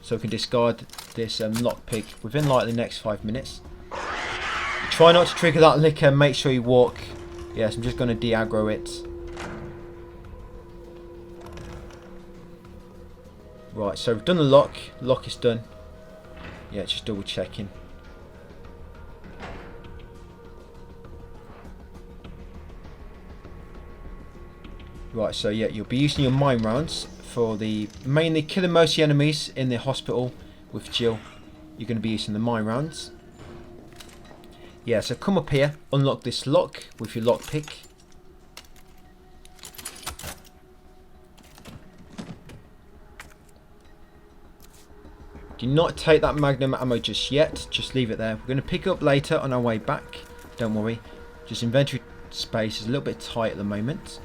S1: so we can discard this lockpick within like the next 5 minutes. Try not to trigger that licker. Make sure you walk. Yes, I'm just going to de-aggro it. Right, so we've done the lock. Lock is done. Yeah, just double checking. Right, so yeah, you'll be using your mine rounds for the mainly killing most of the enemies in the hospital with Jill. You're going to be using the mine rounds. Yeah, so come up here, unlock this lock with your lockpick. Do not take that magnum ammo just yet, just leave it there. We're going to pick it up later on our way back, don't worry. Just inventory space is a little bit tight at the moment.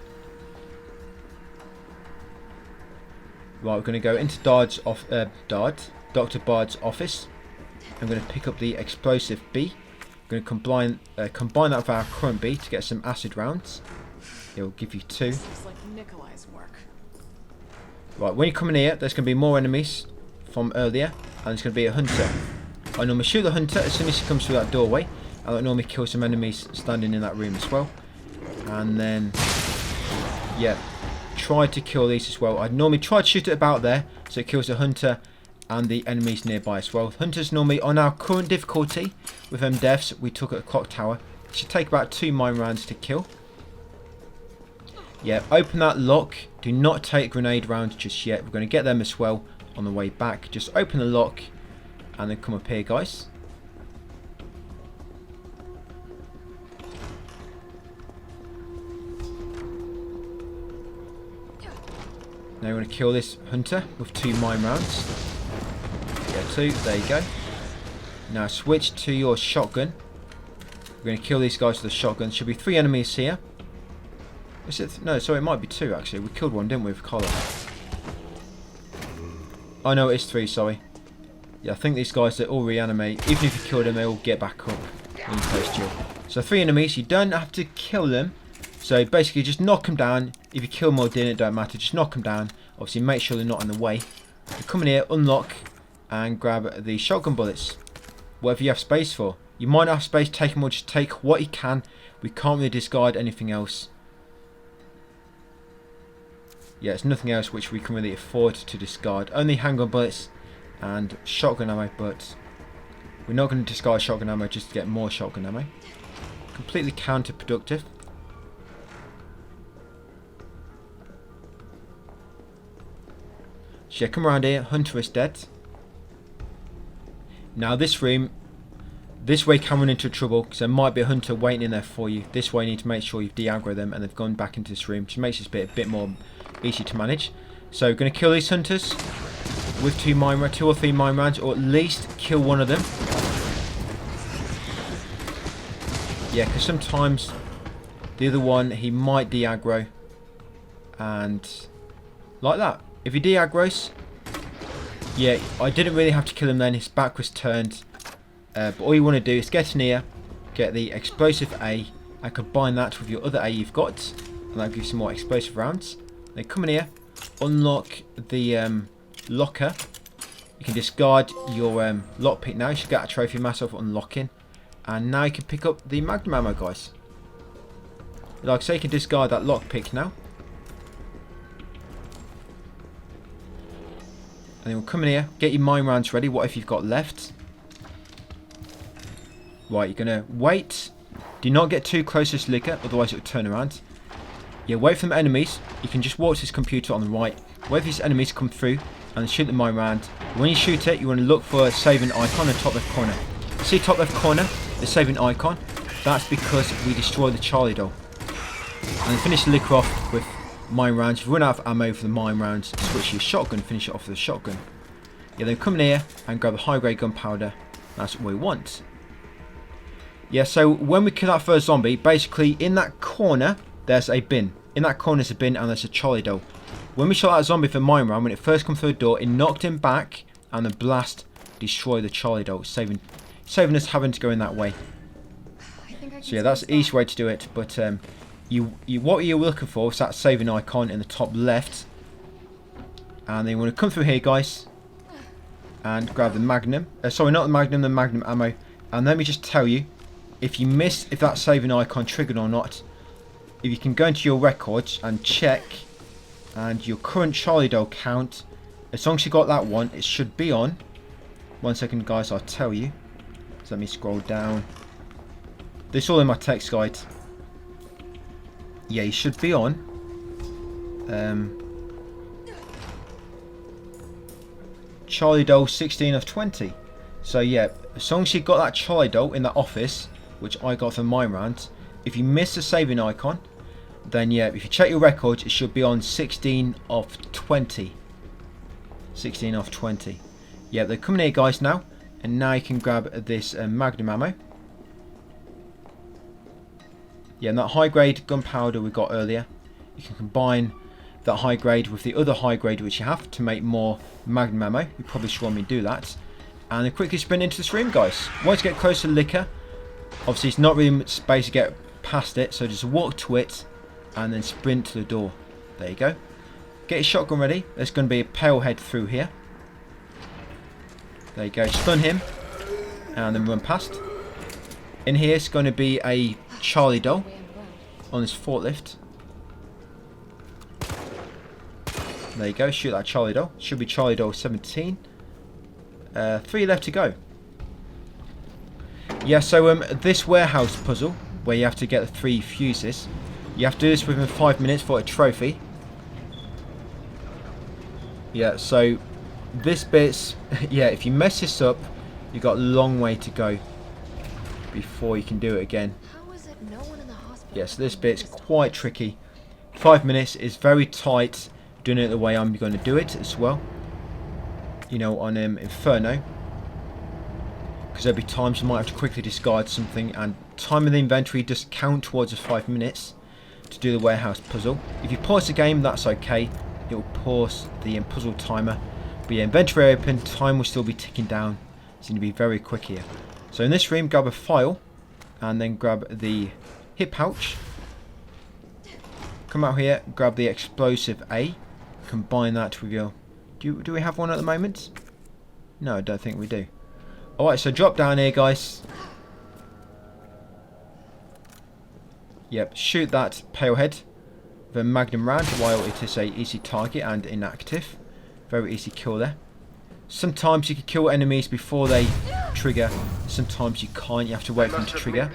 S1: Right, we're going to go into Dr. Bard's office. I'm going to pick up the explosive B. I'm going to combine that with our current B to get some acid rounds. It will give you 2.
S5: Looks like Nikolai's work.
S1: Right, when you come in here, there's going to be more enemies from earlier, and there's going to be a hunter. I normally shoot the hunter as soon as he comes through that doorway, and I normally kill some enemies standing in that room as well. And then, yeah, try to kill these as well. I'd normally try to shoot it about there, so it kills the hunter and the enemies nearby as well. Hunters normally, on our current difficulty, with them deaths we took at a clock tower, it should take about 2 mine rounds to kill. Yeah, open that lock. Do not take grenade rounds just yet. We're going to get them as well on the way back. Just open the lock and then come up here, guys. Now we're going to kill this hunter with 2 mine rounds. Yeah, 2. There you go. Now switch to your shotgun. We're going to kill these guys with the shotgun. Should be 3 enemies here. Is it? No, sorry, it might be 2 actually. We killed one, didn't we, with collar? Oh no, it's 3. Sorry. Yeah, I think these guys that all reanimate. Even if you kill them, they all get back up when you place Jill. So 3 enemies. You don't have to kill them. So basically, just knock them down. If you kill them or didn't, it don't matter. Just knock them down. Obviously, make sure they're not in the way. You come in here, unlock, and grab the shotgun bullets. Whatever you have space for. You might not have space, take them or just take what you can. We can't really discard anything else. Yeah, it's nothing else which we can really afford to discard. Only handgun bullets and shotgun ammo, but we're not going to discard shotgun ammo just to get more shotgun ammo. Completely counterproductive. So yeah, come around here. Hunter is dead. Now this room, this way can run into trouble because there might be a hunter waiting in there for you. This way you need to make sure you've de-aggro them and they've gone back into this room, which makes this bit a bit more easy to manage. So we're going to kill these hunters with 2 or 3 mine rounds, or at least kill one of them. Yeah, because sometimes the other one, he might de-aggro, and like that. If he de-aggros, yeah, I didn't really have to kill him then. His back was turned. But all you want to do is get in here, get the explosive A, and combine that with your other A you've got, and that'll give you some more explosive rounds. Then come in here, unlock the locker. You can discard your lockpick now. You should get a trophy myself unlocking. And now you can pick up the magnum ammo, guys. Like I say, you can discard that lockpick now. And then we'll come in here, get your mine rounds ready. What if you've got left? Right, you're going to wait. Do not get too close to this licker, otherwise it will turn around. Yeah, wait for them enemies. You can just watch this computer on the right. Wait for these enemies come through and shoot the mine round. When you shoot it, you want to look for a saving icon in the top left corner. See top left corner, the saving icon? That's because we destroyed the Charlie doll. And finish the licker off with mine rounds. If you run out of ammo for the mine rounds, switch to your shotgun, finish it off with a shotgun. Yeah, then come in here and grab a high grade gunpowder. That's what we want. Yeah, so when we kill that first zombie, basically in that corner, there's a bin. In that corner is a bin and there's a Charlie doll. When we shot that zombie for mine round, when it first come through the door, it knocked him back and the blast destroyed the Charlie doll, saving us having to go in that way. So yeah, that's the easy way to do it, but what you're looking for is that saving icon in the top left, and then you want to come through here, guys, and grab the magnum. Sorry, not the magnum ammo. And let me just tell you, if you miss if that saving icon triggered or not, if you can go into your records and check, and your current Charlie doll count, as long as you got that one, it should be on. 1 second, guys, I'll tell you. So let me scroll down. This is all in my text guide. Yeah, you should be on. Charlie doll 16 of 20. So yeah, as long as you got that Charlie doll in that office, which I got for my round, if you miss the saving icon, then yeah, if you check your records, it should be on 16 of 20. 16 of 20. Yeah, they're coming here, guys, now. And now you can grab this magnum ammo. Yeah, and that high grade gunpowder we got earlier, you can combine that high grade with the other high grade which you have to make more magnum ammo. You probably saw me do that. And then quickly sprint into this room, guys. Once you get close to the liquor, obviously it's not really much space to get past it, so just walk to it and then sprint to the door. There you go. Get your shotgun ready. There's going to be a pale head through here. There you go. Stun him and then run past. In here is going to be a Charlie doll on this forklift. There you go. Shoot that Charlie doll. Should be Charlie doll 17. 3 left to go. Yeah, so this warehouse puzzle where you have to get the 3 fuses, you have to do this within 5 minutes for a trophy. Yeah, so this bit's yeah, if you mess this up, you've got a long way to go before you can do it again.
S4: How is it no one in the hospital?
S1: Yeah, so this bit's quite tricky. 5 minutes is very tight, doing it the way I'm going to do it as well. You know, on Inferno. Because there'll be times you might have to quickly discard something, and time in the inventory does count towards the 5 minutes to do the warehouse puzzle. If you pause the game, that's okay. It will pause the puzzle timer. But yeah, inventory open, time will still be ticking down. It's going to be very quick here. So in this room, grab a file and then grab the hip pouch. Come out here, grab the explosive A. Combine that with your... Do we have one at the moment? No, I don't think we do. Alright, so drop down here, guys. Yep, shoot that pale head with a magnum round while it is a easy target and inactive. Very easy kill there. Sometimes you can kill enemies before they trigger. Sometimes you can't. You have to wait for them to trigger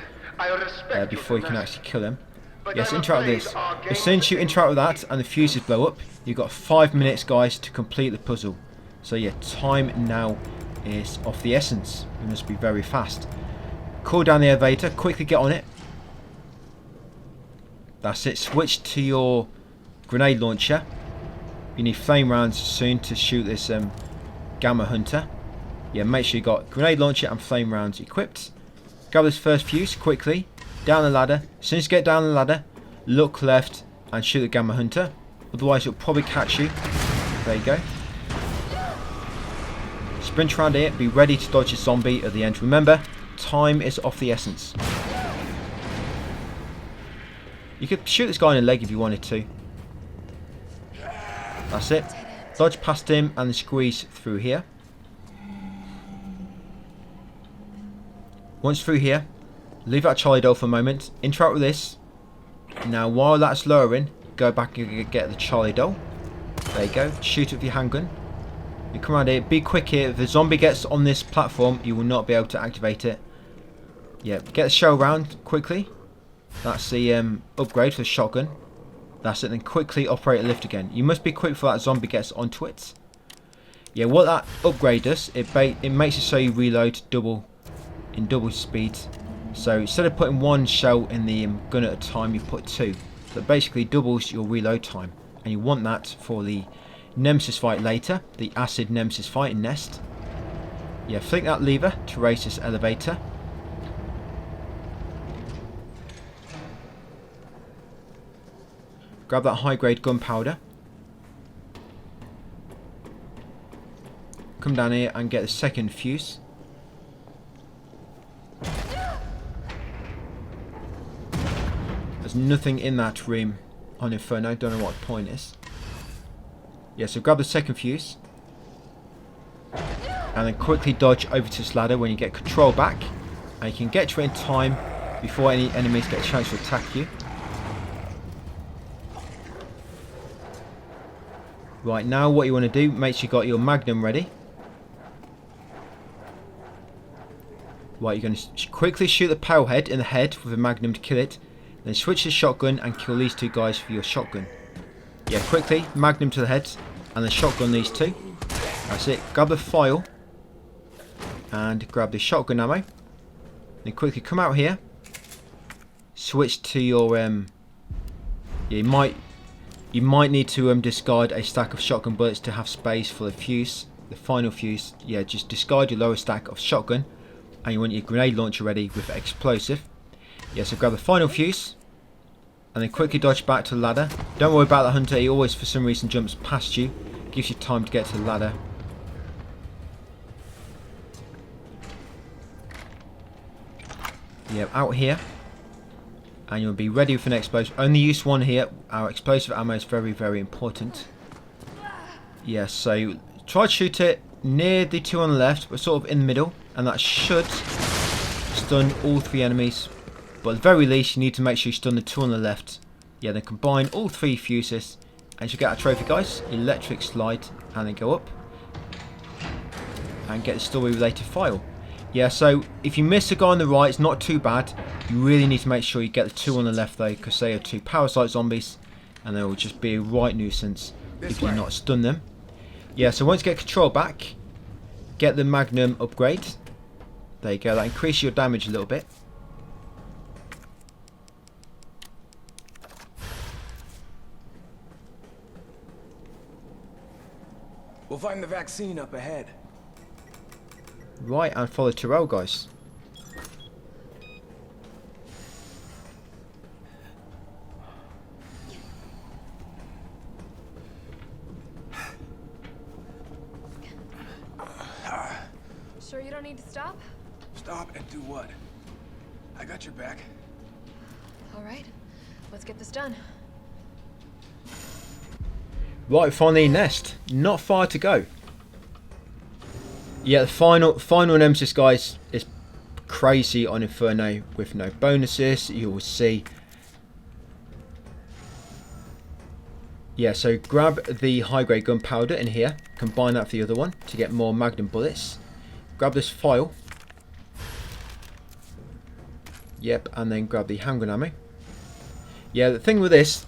S1: before you can actually kill them. Yes, interact with this. As soon as you interact with that and the fuses blow up, you've got 5 minutes, guys, to complete the puzzle. So yeah, time now is of the essence. You must be very fast. Call down the elevator, quickly get on it. That's it. Switch to your grenade launcher. You need flame rounds soon to shoot this Gamma Hunter. Yeah, make sure you got grenade launcher and flame rounds equipped. Grab this first fuse quickly. Down the ladder. As soon as you get down the ladder, look left and shoot the Gamma Hunter. Otherwise it'll probably catch you. There you go. Sprint around here. Be ready to dodge a zombie at the end. Remember, time is of the essence. You could shoot this guy in the leg if you wanted to. That's it. Dodge past him and squeeze through here. Once through here, leave that Charlie doll for a moment. Interact with this. Now while that's lowering, go back and get the Charlie doll. There you go. Shoot it with your handgun. You come around here. Be quick here. If the zombie gets on this platform, you will not be able to activate it. Yeah, get the shell round quickly. That's the upgrade for the shotgun. That's it. Then quickly operate a lift again. You must be quick before that zombie gets onto it. Yeah, what that upgrade does, it makes it so you reload in double speed. So instead of putting 1 shell in the gun at a time, you put 2. So it basically doubles your reload time. And you want that for the Nemesis fight later, the acid Nemesis fight in Nest. Yeah, flick that lever to raise this elevator. Grab that high grade gunpowder. Come down here and get the second fuse. There's nothing in that room on Inferno. Don't know what the point is. Yeah, so grab the second fuse. And then quickly dodge over to this ladder when you get control back. And you can get to it in time before any enemies get a chance to attack you. Right, now what you want to do, make sure you got your magnum ready. Right, you're going to quickly shoot the powerhead in the head with a magnum to kill it. Then switch to shotgun and kill these two guys for your shotgun. Yeah, quickly, magnum to the head and then shotgun these two. That's it. Grab the file and grab the shotgun ammo. Then quickly come out here. Switch to your yeah, you might need to discard a stack of shotgun bullets to have space for the fuse, the final fuse. Yeah, just discard your lower stack of shotgun, and you want your grenade launcher ready with explosive. Yeah, so grab the final fuse, and then quickly dodge back to the ladder. Don't worry about the hunter; he always, for some reason, jumps past you, gives you time to get to the ladder. Yeah, out here. And you'll be ready with an explosive. Only use one here. Our explosive ammo is very, very important. Yeah, so try to shoot it near the two on the left, but sort of in the middle, and that should stun all three enemies. But at the very least, you need to make sure you stun the two on the left. Yeah, then combine all three fuses, and you get a trophy, guys. Electric slide, and then go up and get the story-related file. Yeah, so if you miss a guy on the right, it's not too bad. You really need to make sure you get the two on the left though, because they are two parasite zombies, and they will just be a right nuisance if you not stun them. Yeah, so once you get control back, get the magnum upgrade. There you go, that increases your damage a little bit.
S2: We'll find the vaccine up ahead.
S1: Right, and follow Terrell, guys.
S4: Sure you don't need to stop?
S2: Stop and do what? I got your back.
S4: All right, let's get this done.
S1: Right, finally nest. Not far to go. Yeah, the final nemesis, guys, is crazy on Inferno with no bonuses. You will see. Yeah, so grab the high grade gunpowder in here. Combine that with the other one to get more magnum bullets. Grab this file. Yep, and then grab the handgun ammo. Yeah, the thing with this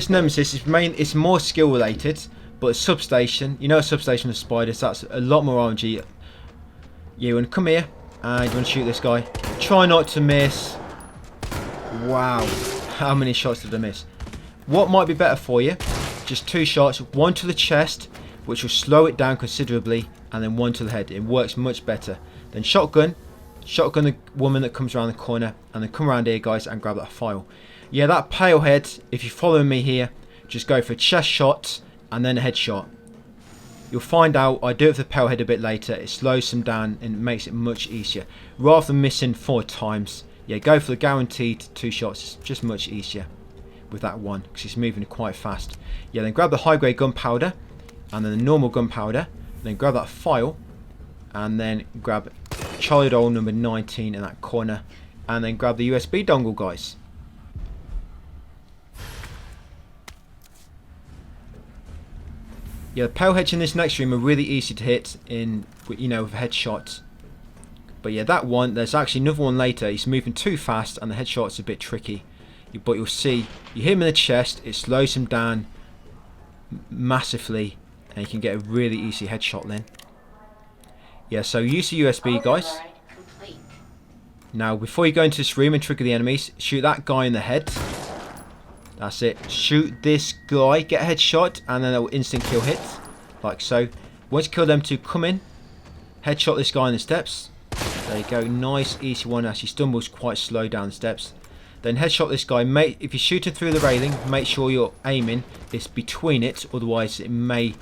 S1: nemesis is it's more skill related, but a substation, you know, a substation of spiders, that's a lot more RNG. You want to come here and you want to shoot this guy. Try not to miss. Wow, how many shots did I miss? What might be better for you? Just 2 shots, one to the chest, which will slow it down considerably, and then one to the head. It works much better. Then shotgun the woman that comes around the corner, and then come around here, guys, and grab that file. Yeah, that pale head, if you're following me here, just go for a chest shot and then a headshot. You'll find out, I do it for the pale head a bit later, it slows them down and makes it much easier. Rather than missing 4 times, yeah, go for the guaranteed 2 shots, it's just much easier with that one, because he's moving quite fast. Yeah, then grab the high grade gunpowder, and then the normal gunpowder, then grab that file, and then grab Charlie doll number 19 in that corner, and then grab the USB dongle, guys. Yeah, the pale heads in this next room are really easy to hit in, you know, with a headshot. But yeah, that one, there's actually another one later. He's moving too fast and the headshot's a bit tricky. But you'll see, you hit him in the chest, it slows him down massively, and you can get a really easy headshot then. Yeah, so use the USB, guys. Now, before you go into this room and trigger the enemies, shoot that guy in the head. That's it. Shoot this guy, get a headshot, and then it'll instant kill hit, like so. Once you kill them two, come in, headshot this guy in the steps. There you go, nice easy one as he stumbles quite slow down the steps. Then headshot this guy. If you're shooting through the railing, make sure you're aiming is between it, otherwise it may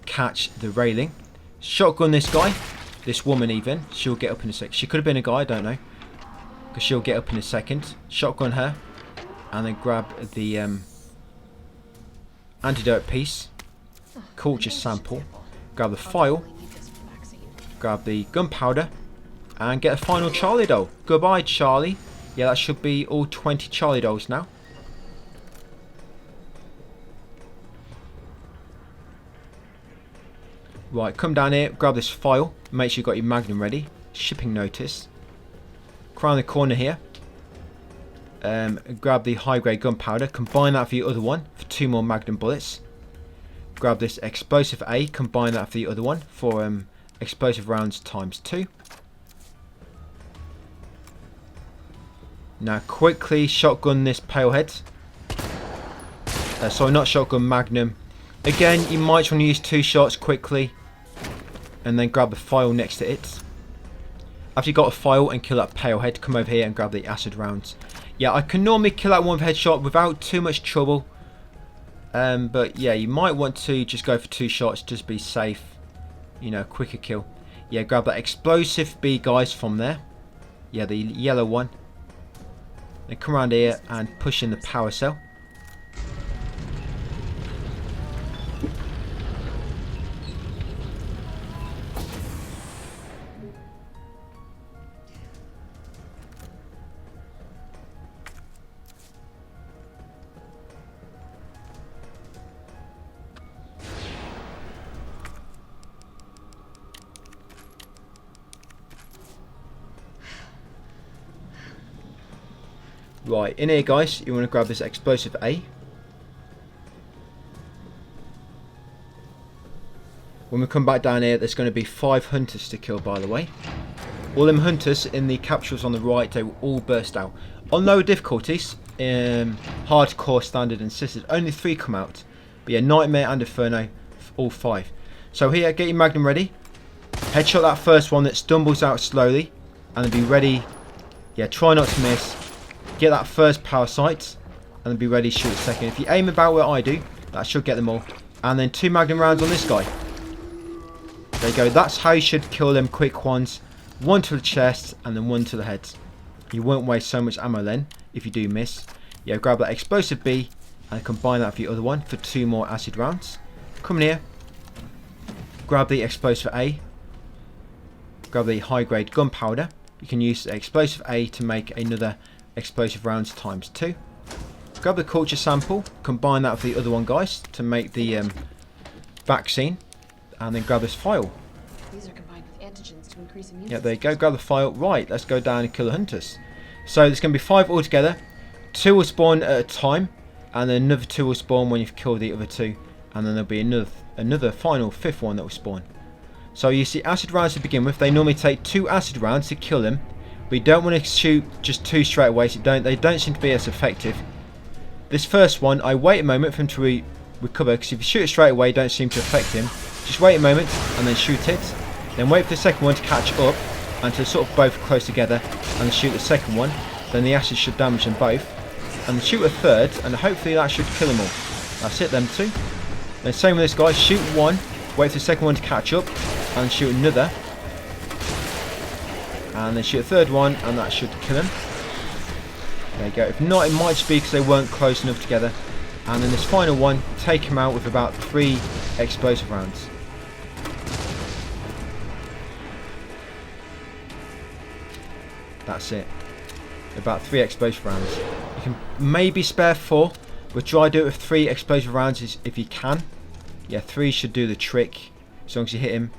S1: catch the railing. Shotgun this guy, this woman even. She'll get up in a sec. She could have been a guy, I don't know, because she'll get up in a second. Shotgun her. and then grab the antidote piece, culture sample, grab the file, grab the gunpowder, and get a final Charlie doll. Goodbye, Charlie. Yeah, that should be all 20 Charlie dolls now. Right, come down here, grab this file, make sure you've got your magnum ready. Shipping notice. Around the corner here. Grab the high grade gunpowder, combine that for your other one for 2 more magnum bullets. Grab this explosive A, combine that for the other one for explosive rounds times 2. Now quickly shotgun this palehead. Sorry, not shotgun, magnum. Again, you might want to use 2 shots quickly, and then grab the file next to it. After you got a file and kill that palehead, come over here and grab the acid rounds. Yeah, I can normally kill that one with headshot without too much trouble. But yeah, you might want to just go for 2 shots, just be safe. You know, quicker kill. Yeah, grab that explosive B, guys, from there. Yeah, the yellow one. Then come around here and push in the power cell. Right, in here, guys, you want to grab this explosive A. When we come back down here, there's going to be 5 hunters to kill, by the way. All them hunters in the capsules on the right, they will all burst out. On lower difficulties, hardcore, standard and sisters, only 3 come out. But yeah, Nightmare and Inferno, all 5. So here, get your magnum ready. Headshot that first one that stumbles out slowly. And then be ready. Yeah, try not to miss. Get that first parasite, and then be ready to shoot the second. If you aim about where I do, that should get them all. And then 2 magnum rounds on this guy. There you go. That's how you should kill them quick ones. 1 to the chest, and then 1 to the head. You won't waste so much ammo then, if you do miss. Yeah, grab that explosive B, and combine that for your other one for 2 more acid rounds. Come in here. Grab the explosive A. Grab the high grade gunpowder. You can use the explosive A to make another explosive rounds times 2. Grab the culture sample, combine that with the other one, guys, to make the vaccine, and then grab this file.
S4: These are combined with antigens to increase immune
S1: Yeah, there you go. Grab the file. Right, let's go down and kill the hunters. So there's going to be 5 altogether. 2 will spawn at a time, and then another 2 will spawn when you've killed the other 2, and then there'll be another final 5th one that will spawn. So you see, acid rounds to begin with. They normally take 2 acid rounds to kill them. But you don't want to shoot just 2 straight away, so they don't seem to be as effective. This first one, I wait a moment for him to recover, because if you shoot it straight away, it don't seem to affect him. Just wait a moment and then shoot it. Then wait for the second one to catch up until sort of both close together, and shoot the second one. Then the acid should damage them both. And shoot a third, and hopefully that should kill them all. That's it, them 2. Then same with this guy, shoot 1, wait for the second one to catch up, and shoot another. And then shoot a third one, and that should kill him. There you go. If not, it might just be because they weren't close enough together. And then this final one, take him out with about 3 explosive rounds. That's it. About 3 explosive rounds. You can maybe spare 4, but try to do it with 3 explosive rounds if you can. Yeah, 3 should do the trick, as long as you hit him.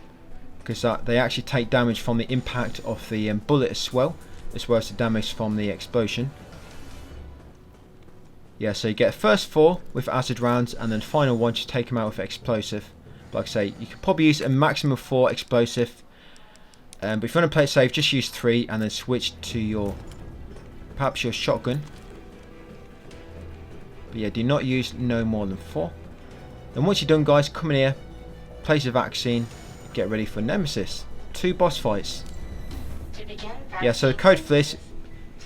S1: Because they actually take damage from the impact of the bullet as well as the damage from the explosion. Yeah, so you get first 4 with acid rounds, and then final one just take them out with explosive. Like I say, you can probably use a maximum of 4 explosive. But if you want to play it safe, just use 3 and then switch to perhaps your shotgun. But yeah, do not use no more than 4. Then once you're done, guys, come in here, place a vaccine. Get ready for Nemesis. 2 boss fights. Yeah, so the code for this,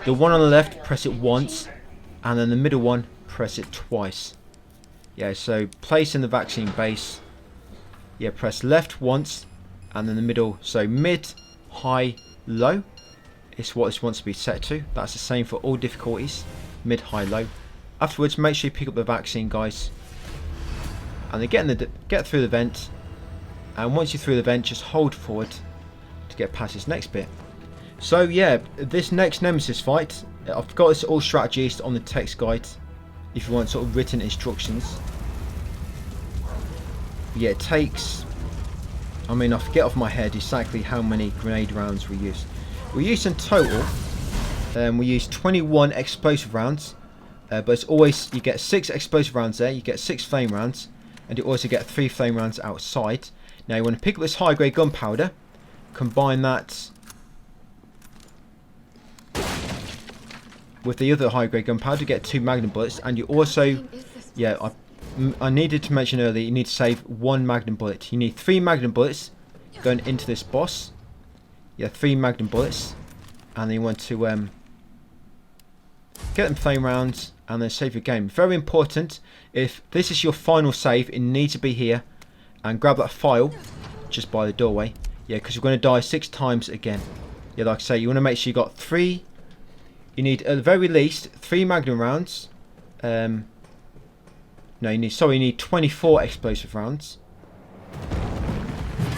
S1: the one on the left, press it once, and then the middle one, press it twice. Yeah, so place in the vaccine base. Yeah, press left once, and then the middle, so mid, high, low is what this wants to be set to. That's the same for all difficulties, mid, high, low. Afterwards, make sure you pick up the vaccine, guys. And then get through the vent. And once you're through the vent, just hold forward to get past this next bit. So yeah, this next Nemesis fight, I've got this all strategies on the text guide if you want sort of written instructions. But yeah, it takes, I mean, I forget off my head exactly how many grenade rounds we use. We use in total, we use 21 explosive rounds, but it's always, you get 6 explosive rounds there, you get 6 flame rounds, and you also get 3 flame rounds outside. Now you want to pick up this high grade gunpowder, combine that with the other high grade gunpowder to get 2 magnum bullets, and you also, yeah, I needed to mention earlier, you need to save 1 magnum bullet. You need 3 magnum bullets going into this boss. Yeah, 3 magnum bullets, and then you want to get them flame rounds and then save your game. Very important, if this is your final save, it needs to be here, and grab that file just by the doorway. Yeah, because you're going to die 6 times again. Yeah, like I say, you want to make sure you got 3. You need at the very least 3 magnum rounds. No, you need 24 explosive rounds.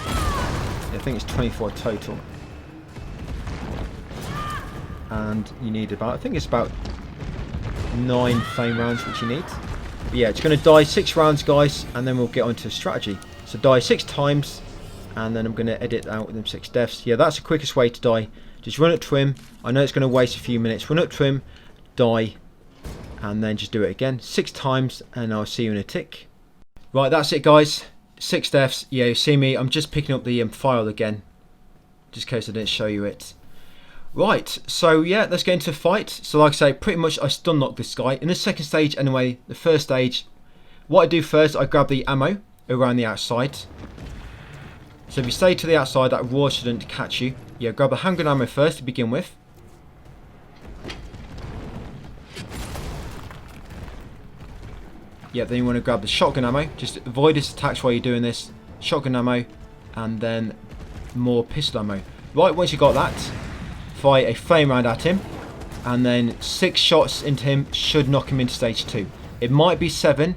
S1: Yeah, I think it's 24 total. And you need about, I think it's about 9 flame rounds which you need. But yeah, it's going to die 6 rounds, guys, and then we'll get onto strategy. So die 6 times, and then I'm going to edit out them 6 deaths. Yeah, that's the quickest way to die. Just run up to him. I know it's going to waste a few minutes. Run up to him, die, and then just do it again 6 times, and I'll see you in a tick. Right, that's it, guys. 6 deaths. Yeah, you see me. I'm just picking up the file again, just in case I didn't show you it. Right, so yeah, let's get into the fight. So like I say, pretty much I stun lock this guy. In the second stage anyway, the first stage, what I do first, I grab the ammo around the outside. So if you stay to the outside, that roar shouldn't catch you. Yeah, grab the handgun ammo first to begin with. Yeah, then you want to grab the shotgun ammo. Just avoid his attacks while you're doing this. Shotgun ammo, and then more pistol ammo. Right, once you got that, fire a flame round at him, and then 6 shots into him should knock him into stage 2. It might be 7,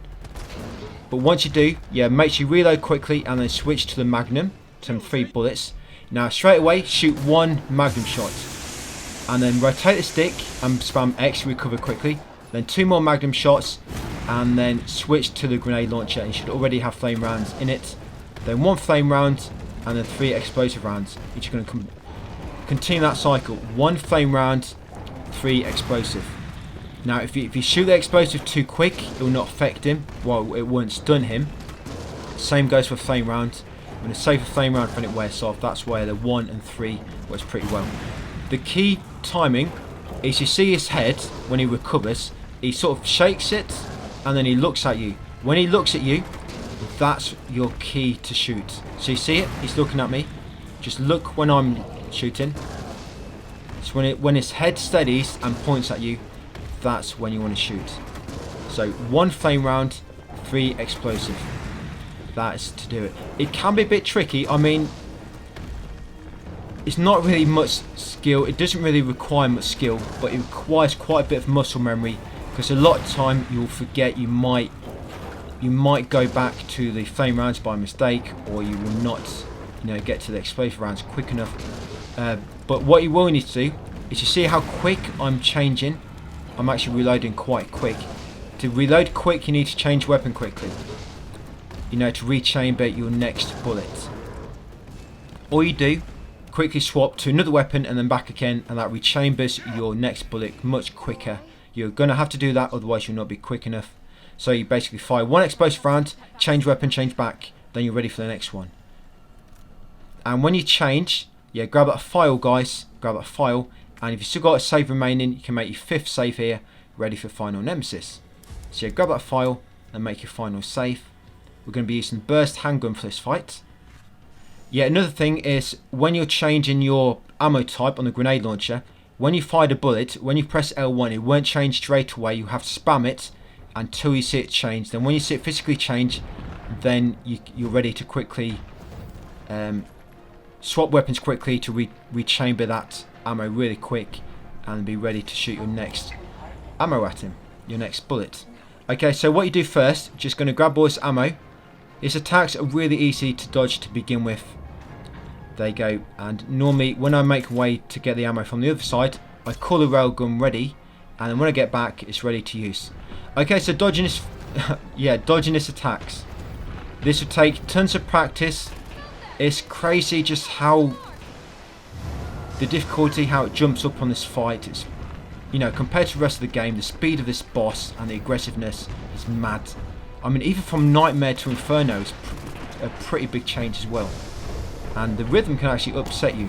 S1: but once you do, yeah, make sure you reload quickly and then switch to the magnum, some 3 bullets. Now straight away shoot 1 magnum shot, and then rotate the stick and spam X to recover quickly. Then 2 more magnum shots, and then switch to the grenade launcher, and you should already have flame rounds in it. Then 1 flame round, and then 3 explosive rounds. You're just going to continue that cycle. 1 flame round, 3 explosive. Now if you shoot the explosive too quick, it will not affect him, well, it won't stun him. Same goes for flame round. I'm going to save a flame round when it wears off. That's where the 1 and 3 works pretty well. The key timing is, you see his head when he recovers, he sort of shakes it and then he looks at you. When he looks at you, that's your key to shoot. So you see it, he's looking at me. Just look when I'm shooting. So when his head steadies and points at you, that's when you want to shoot. So 1 flame round, 3 explosive. That is to do it. It can be a bit tricky. I mean, it's not really much skill. It doesn't really require much skill, but it requires quite a bit of muscle memory, because a lot of time you'll forget. You might go back to the flame rounds by mistake, or you will not, get to the explosive rounds quick enough. But what you will need to do is, you see how quick I'm changing. I'm actually reloading quite quick. To reload quick, you need to change weapon quickly. To rechamber your next bullet. All you do, quickly swap to another weapon and then back again, and that rechambers your next bullet much quicker. You're going to have to do that, otherwise you'll not be quick enough. So you basically fire 1 explosive round, change weapon, change back, then you're ready for the next one. And when you change, yeah, grab that file, guys, grab that file, and if you've still got a save remaining, you can make your 5th save here, ready for final nemesis. So yeah, grab that file and make your final save. We're going to be using burst handgun for this fight. Yeah, another thing is, when you're changing your ammo type on the grenade launcher, when you fire the bullet, when you press L1, it won't change straight away. You have to spam it until you see it change. Then when you see it physically change, then you're ready to quickly swap weapons quickly to rechamber that ammo really quick, and be ready to shoot your next ammo at him. your next bullet. Okay, so what you do first, just going to grab all this ammo. His attacks are really easy to dodge to begin with. There you go. And normally when I make a way to get the ammo from the other side, I call the railgun ready, and then when I get back it's ready to use. Okay, so dodging this yeah, dodging his attacks. This would take tons of practice. It's crazy just how the difficulty, how it jumps up on this fight. It's, you know, compared to the rest of the game, the speed of this boss and the aggressiveness is mad. I mean, even from Nightmare to Inferno is a pretty big change as well. And the rhythm can actually upset you.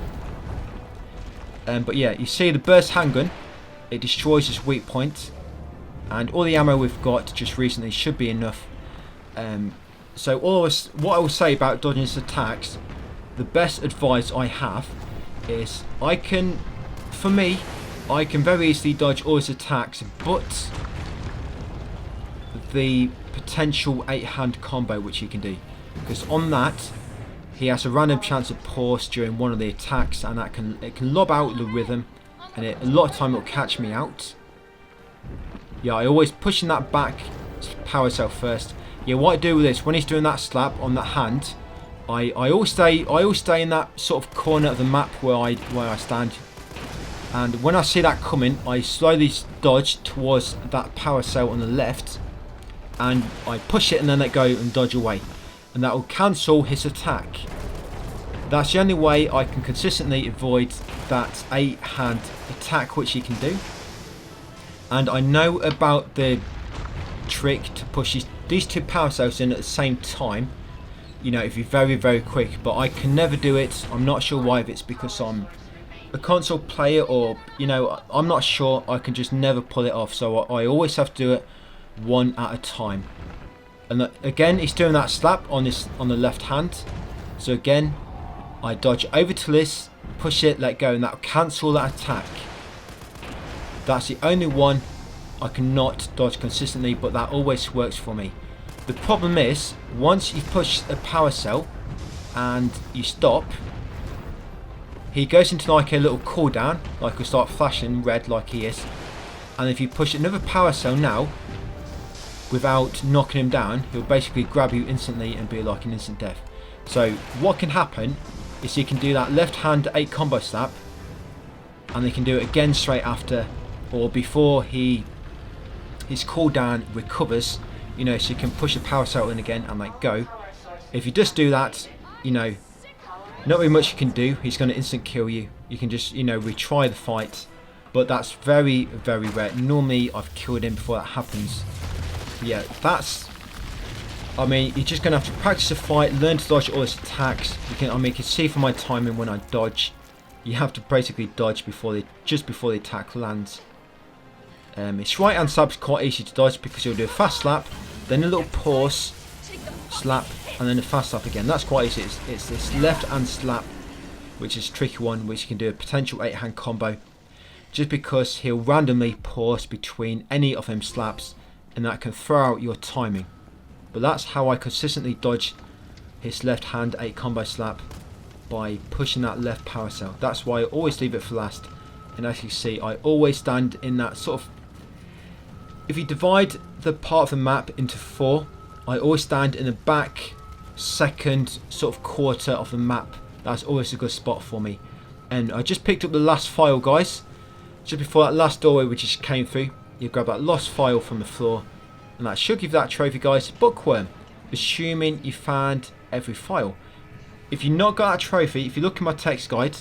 S1: But yeah, you see the burst handgun, it destroys this weak point. And all the ammo we've got just recently should be enough. So what I will say about dodging his attacks, the best advice I have is I can very easily dodge all his attacks, but the potential 8-hand combo which he can do, because on that he has a random chance of pause during one of the attacks, and that it can lob out the rhythm, and a lot of time it'll catch me out. Yeah, I always pushing that back power cell first. Yeah, what I do with this, when he's doing that slap on that hand, I always stay in that sort of corner of the map where I stand. And when I see that coming, I slowly dodge towards that power cell on the left, and I push it and then let go and dodge away, and that will cancel his attack. That's the only way I can consistently avoid that 8-hand attack which he can do. And I know about the trick to push these two power cells in at the same time, you know, if you're very, very quick, but I can never do it. I'm not sure why, if it's because I'm a console player or, you know, I'm not sure. I can just never pull it off, so I always have to do it one at a time. And again, he's doing that slap on the left hand, so again I dodge over to this, push it, let go, and that will cancel that attack. That's the only one I cannot dodge consistently, but that always works for me. The problem is, once you push a power cell and you stop, he goes into like a little cooldown, like he'll start flashing red like he is, and if you push another power cell now without knocking him down, he'll basically grab you instantly and be like an instant death. So what can happen is he can do that left hand 8 combo slap, and they can do it again straight after or before his cooldown recovers, you know, so you can push the power cell in again and let go. If you just do that, you know, not very much you can do. He's going to instant kill you. You can just, you know, retry the fight, but that's very, very rare. Normally I've killed him before that happens. But yeah, I mean, you're just going to have to practice the fight, learn to dodge all his attacks. You can see from my timing when I dodge, you have to basically dodge just before the attack lands. His right hand slap is quite easy to dodge because he'll do a fast slap, then a little pause, slap, and then a fast slap again. That's quite easy. It's this left hand slap, which is a tricky one, which you can do a potential 8-hand combo, just because he'll randomly pause between any of them slaps, and that can throw out your timing. But that's how I consistently dodge his left hand 8 combo slap, by pushing that left power cell. That's why I always leave it for last. And as you see, I always stand in that sort of, if you divide the part of the map into 4, I always stand in the back second sort of quarter of the map. That's always a good spot for me. And I just picked up the last file, guys. Just before that last doorway which just came through, you grab that lost file from the floor, and that should give that trophy, guys, bookworm, assuming you found every file. If you've not got that trophy, if you look in my text guide,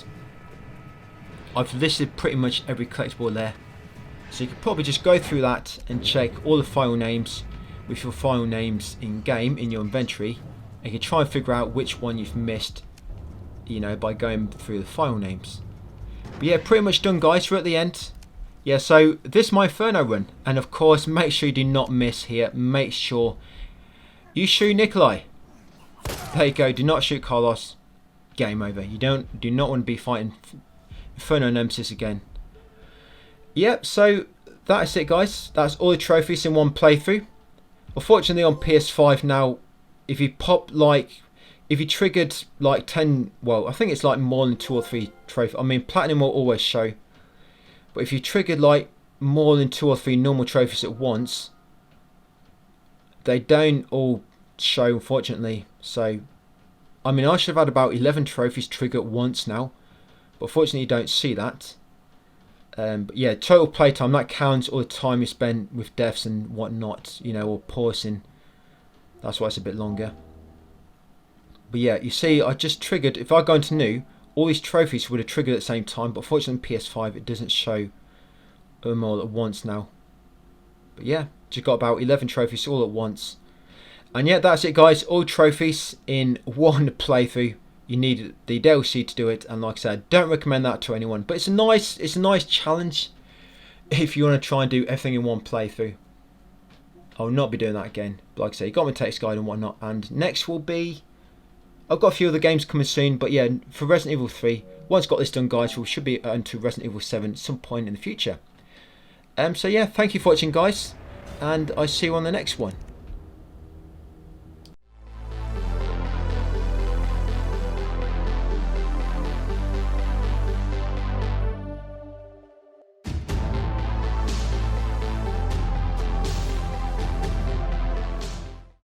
S1: I've listed pretty much every collectible there. So you could probably just go through that and check all the file names with your file names in game in your inventory, and you can try and figure out which one you've missed, you know, by going through the file names. But yeah, pretty much done, guys. We're at the end. Yeah, so this is my Inferno run, and of course make sure you do not miss here. Make sure you shoot Nikolai. There you go. Do not shoot Carlos. Game over. You do not want to be fighting Inferno Nemesis again. Yep, so that's it, guys. That's all the trophies in one playthrough. Unfortunately on PS5 now, if you triggered like 10, well, I think it's like more than 2 or 3 trophies. I mean, Platinum will always show, but if you triggered like more than 2 or 3 normal trophies at once, they don't all show, unfortunately. So, I mean, I should have had about 11 trophies trigger at once now, but fortunately you don't see that. But yeah, total playtime, that counts all the time you spend with deaths and whatnot, you know, or pausing. That's why it's a bit longer. But yeah, you see, I just triggered, if I go into new, all these trophies would have triggered at the same time, but fortunately on PS5 it doesn't show them all at once now. But yeah, just got about 11 trophies all at once. And yeah, that's it guys, all trophies in one playthrough. You need the DLC to do it, and like I said, don't recommend that to anyone. But it's a nice challenge if you want to try and do everything in one playthrough. I'll not be doing that again. But like I say, you got my text guide and whatnot. And next will be, I've got a few other games coming soon, but yeah, for Resident Evil 3, once got this done guys, we should be onto Resident Evil 7 at some point in the future. So yeah, thank you for watching guys, and I see you on the next one.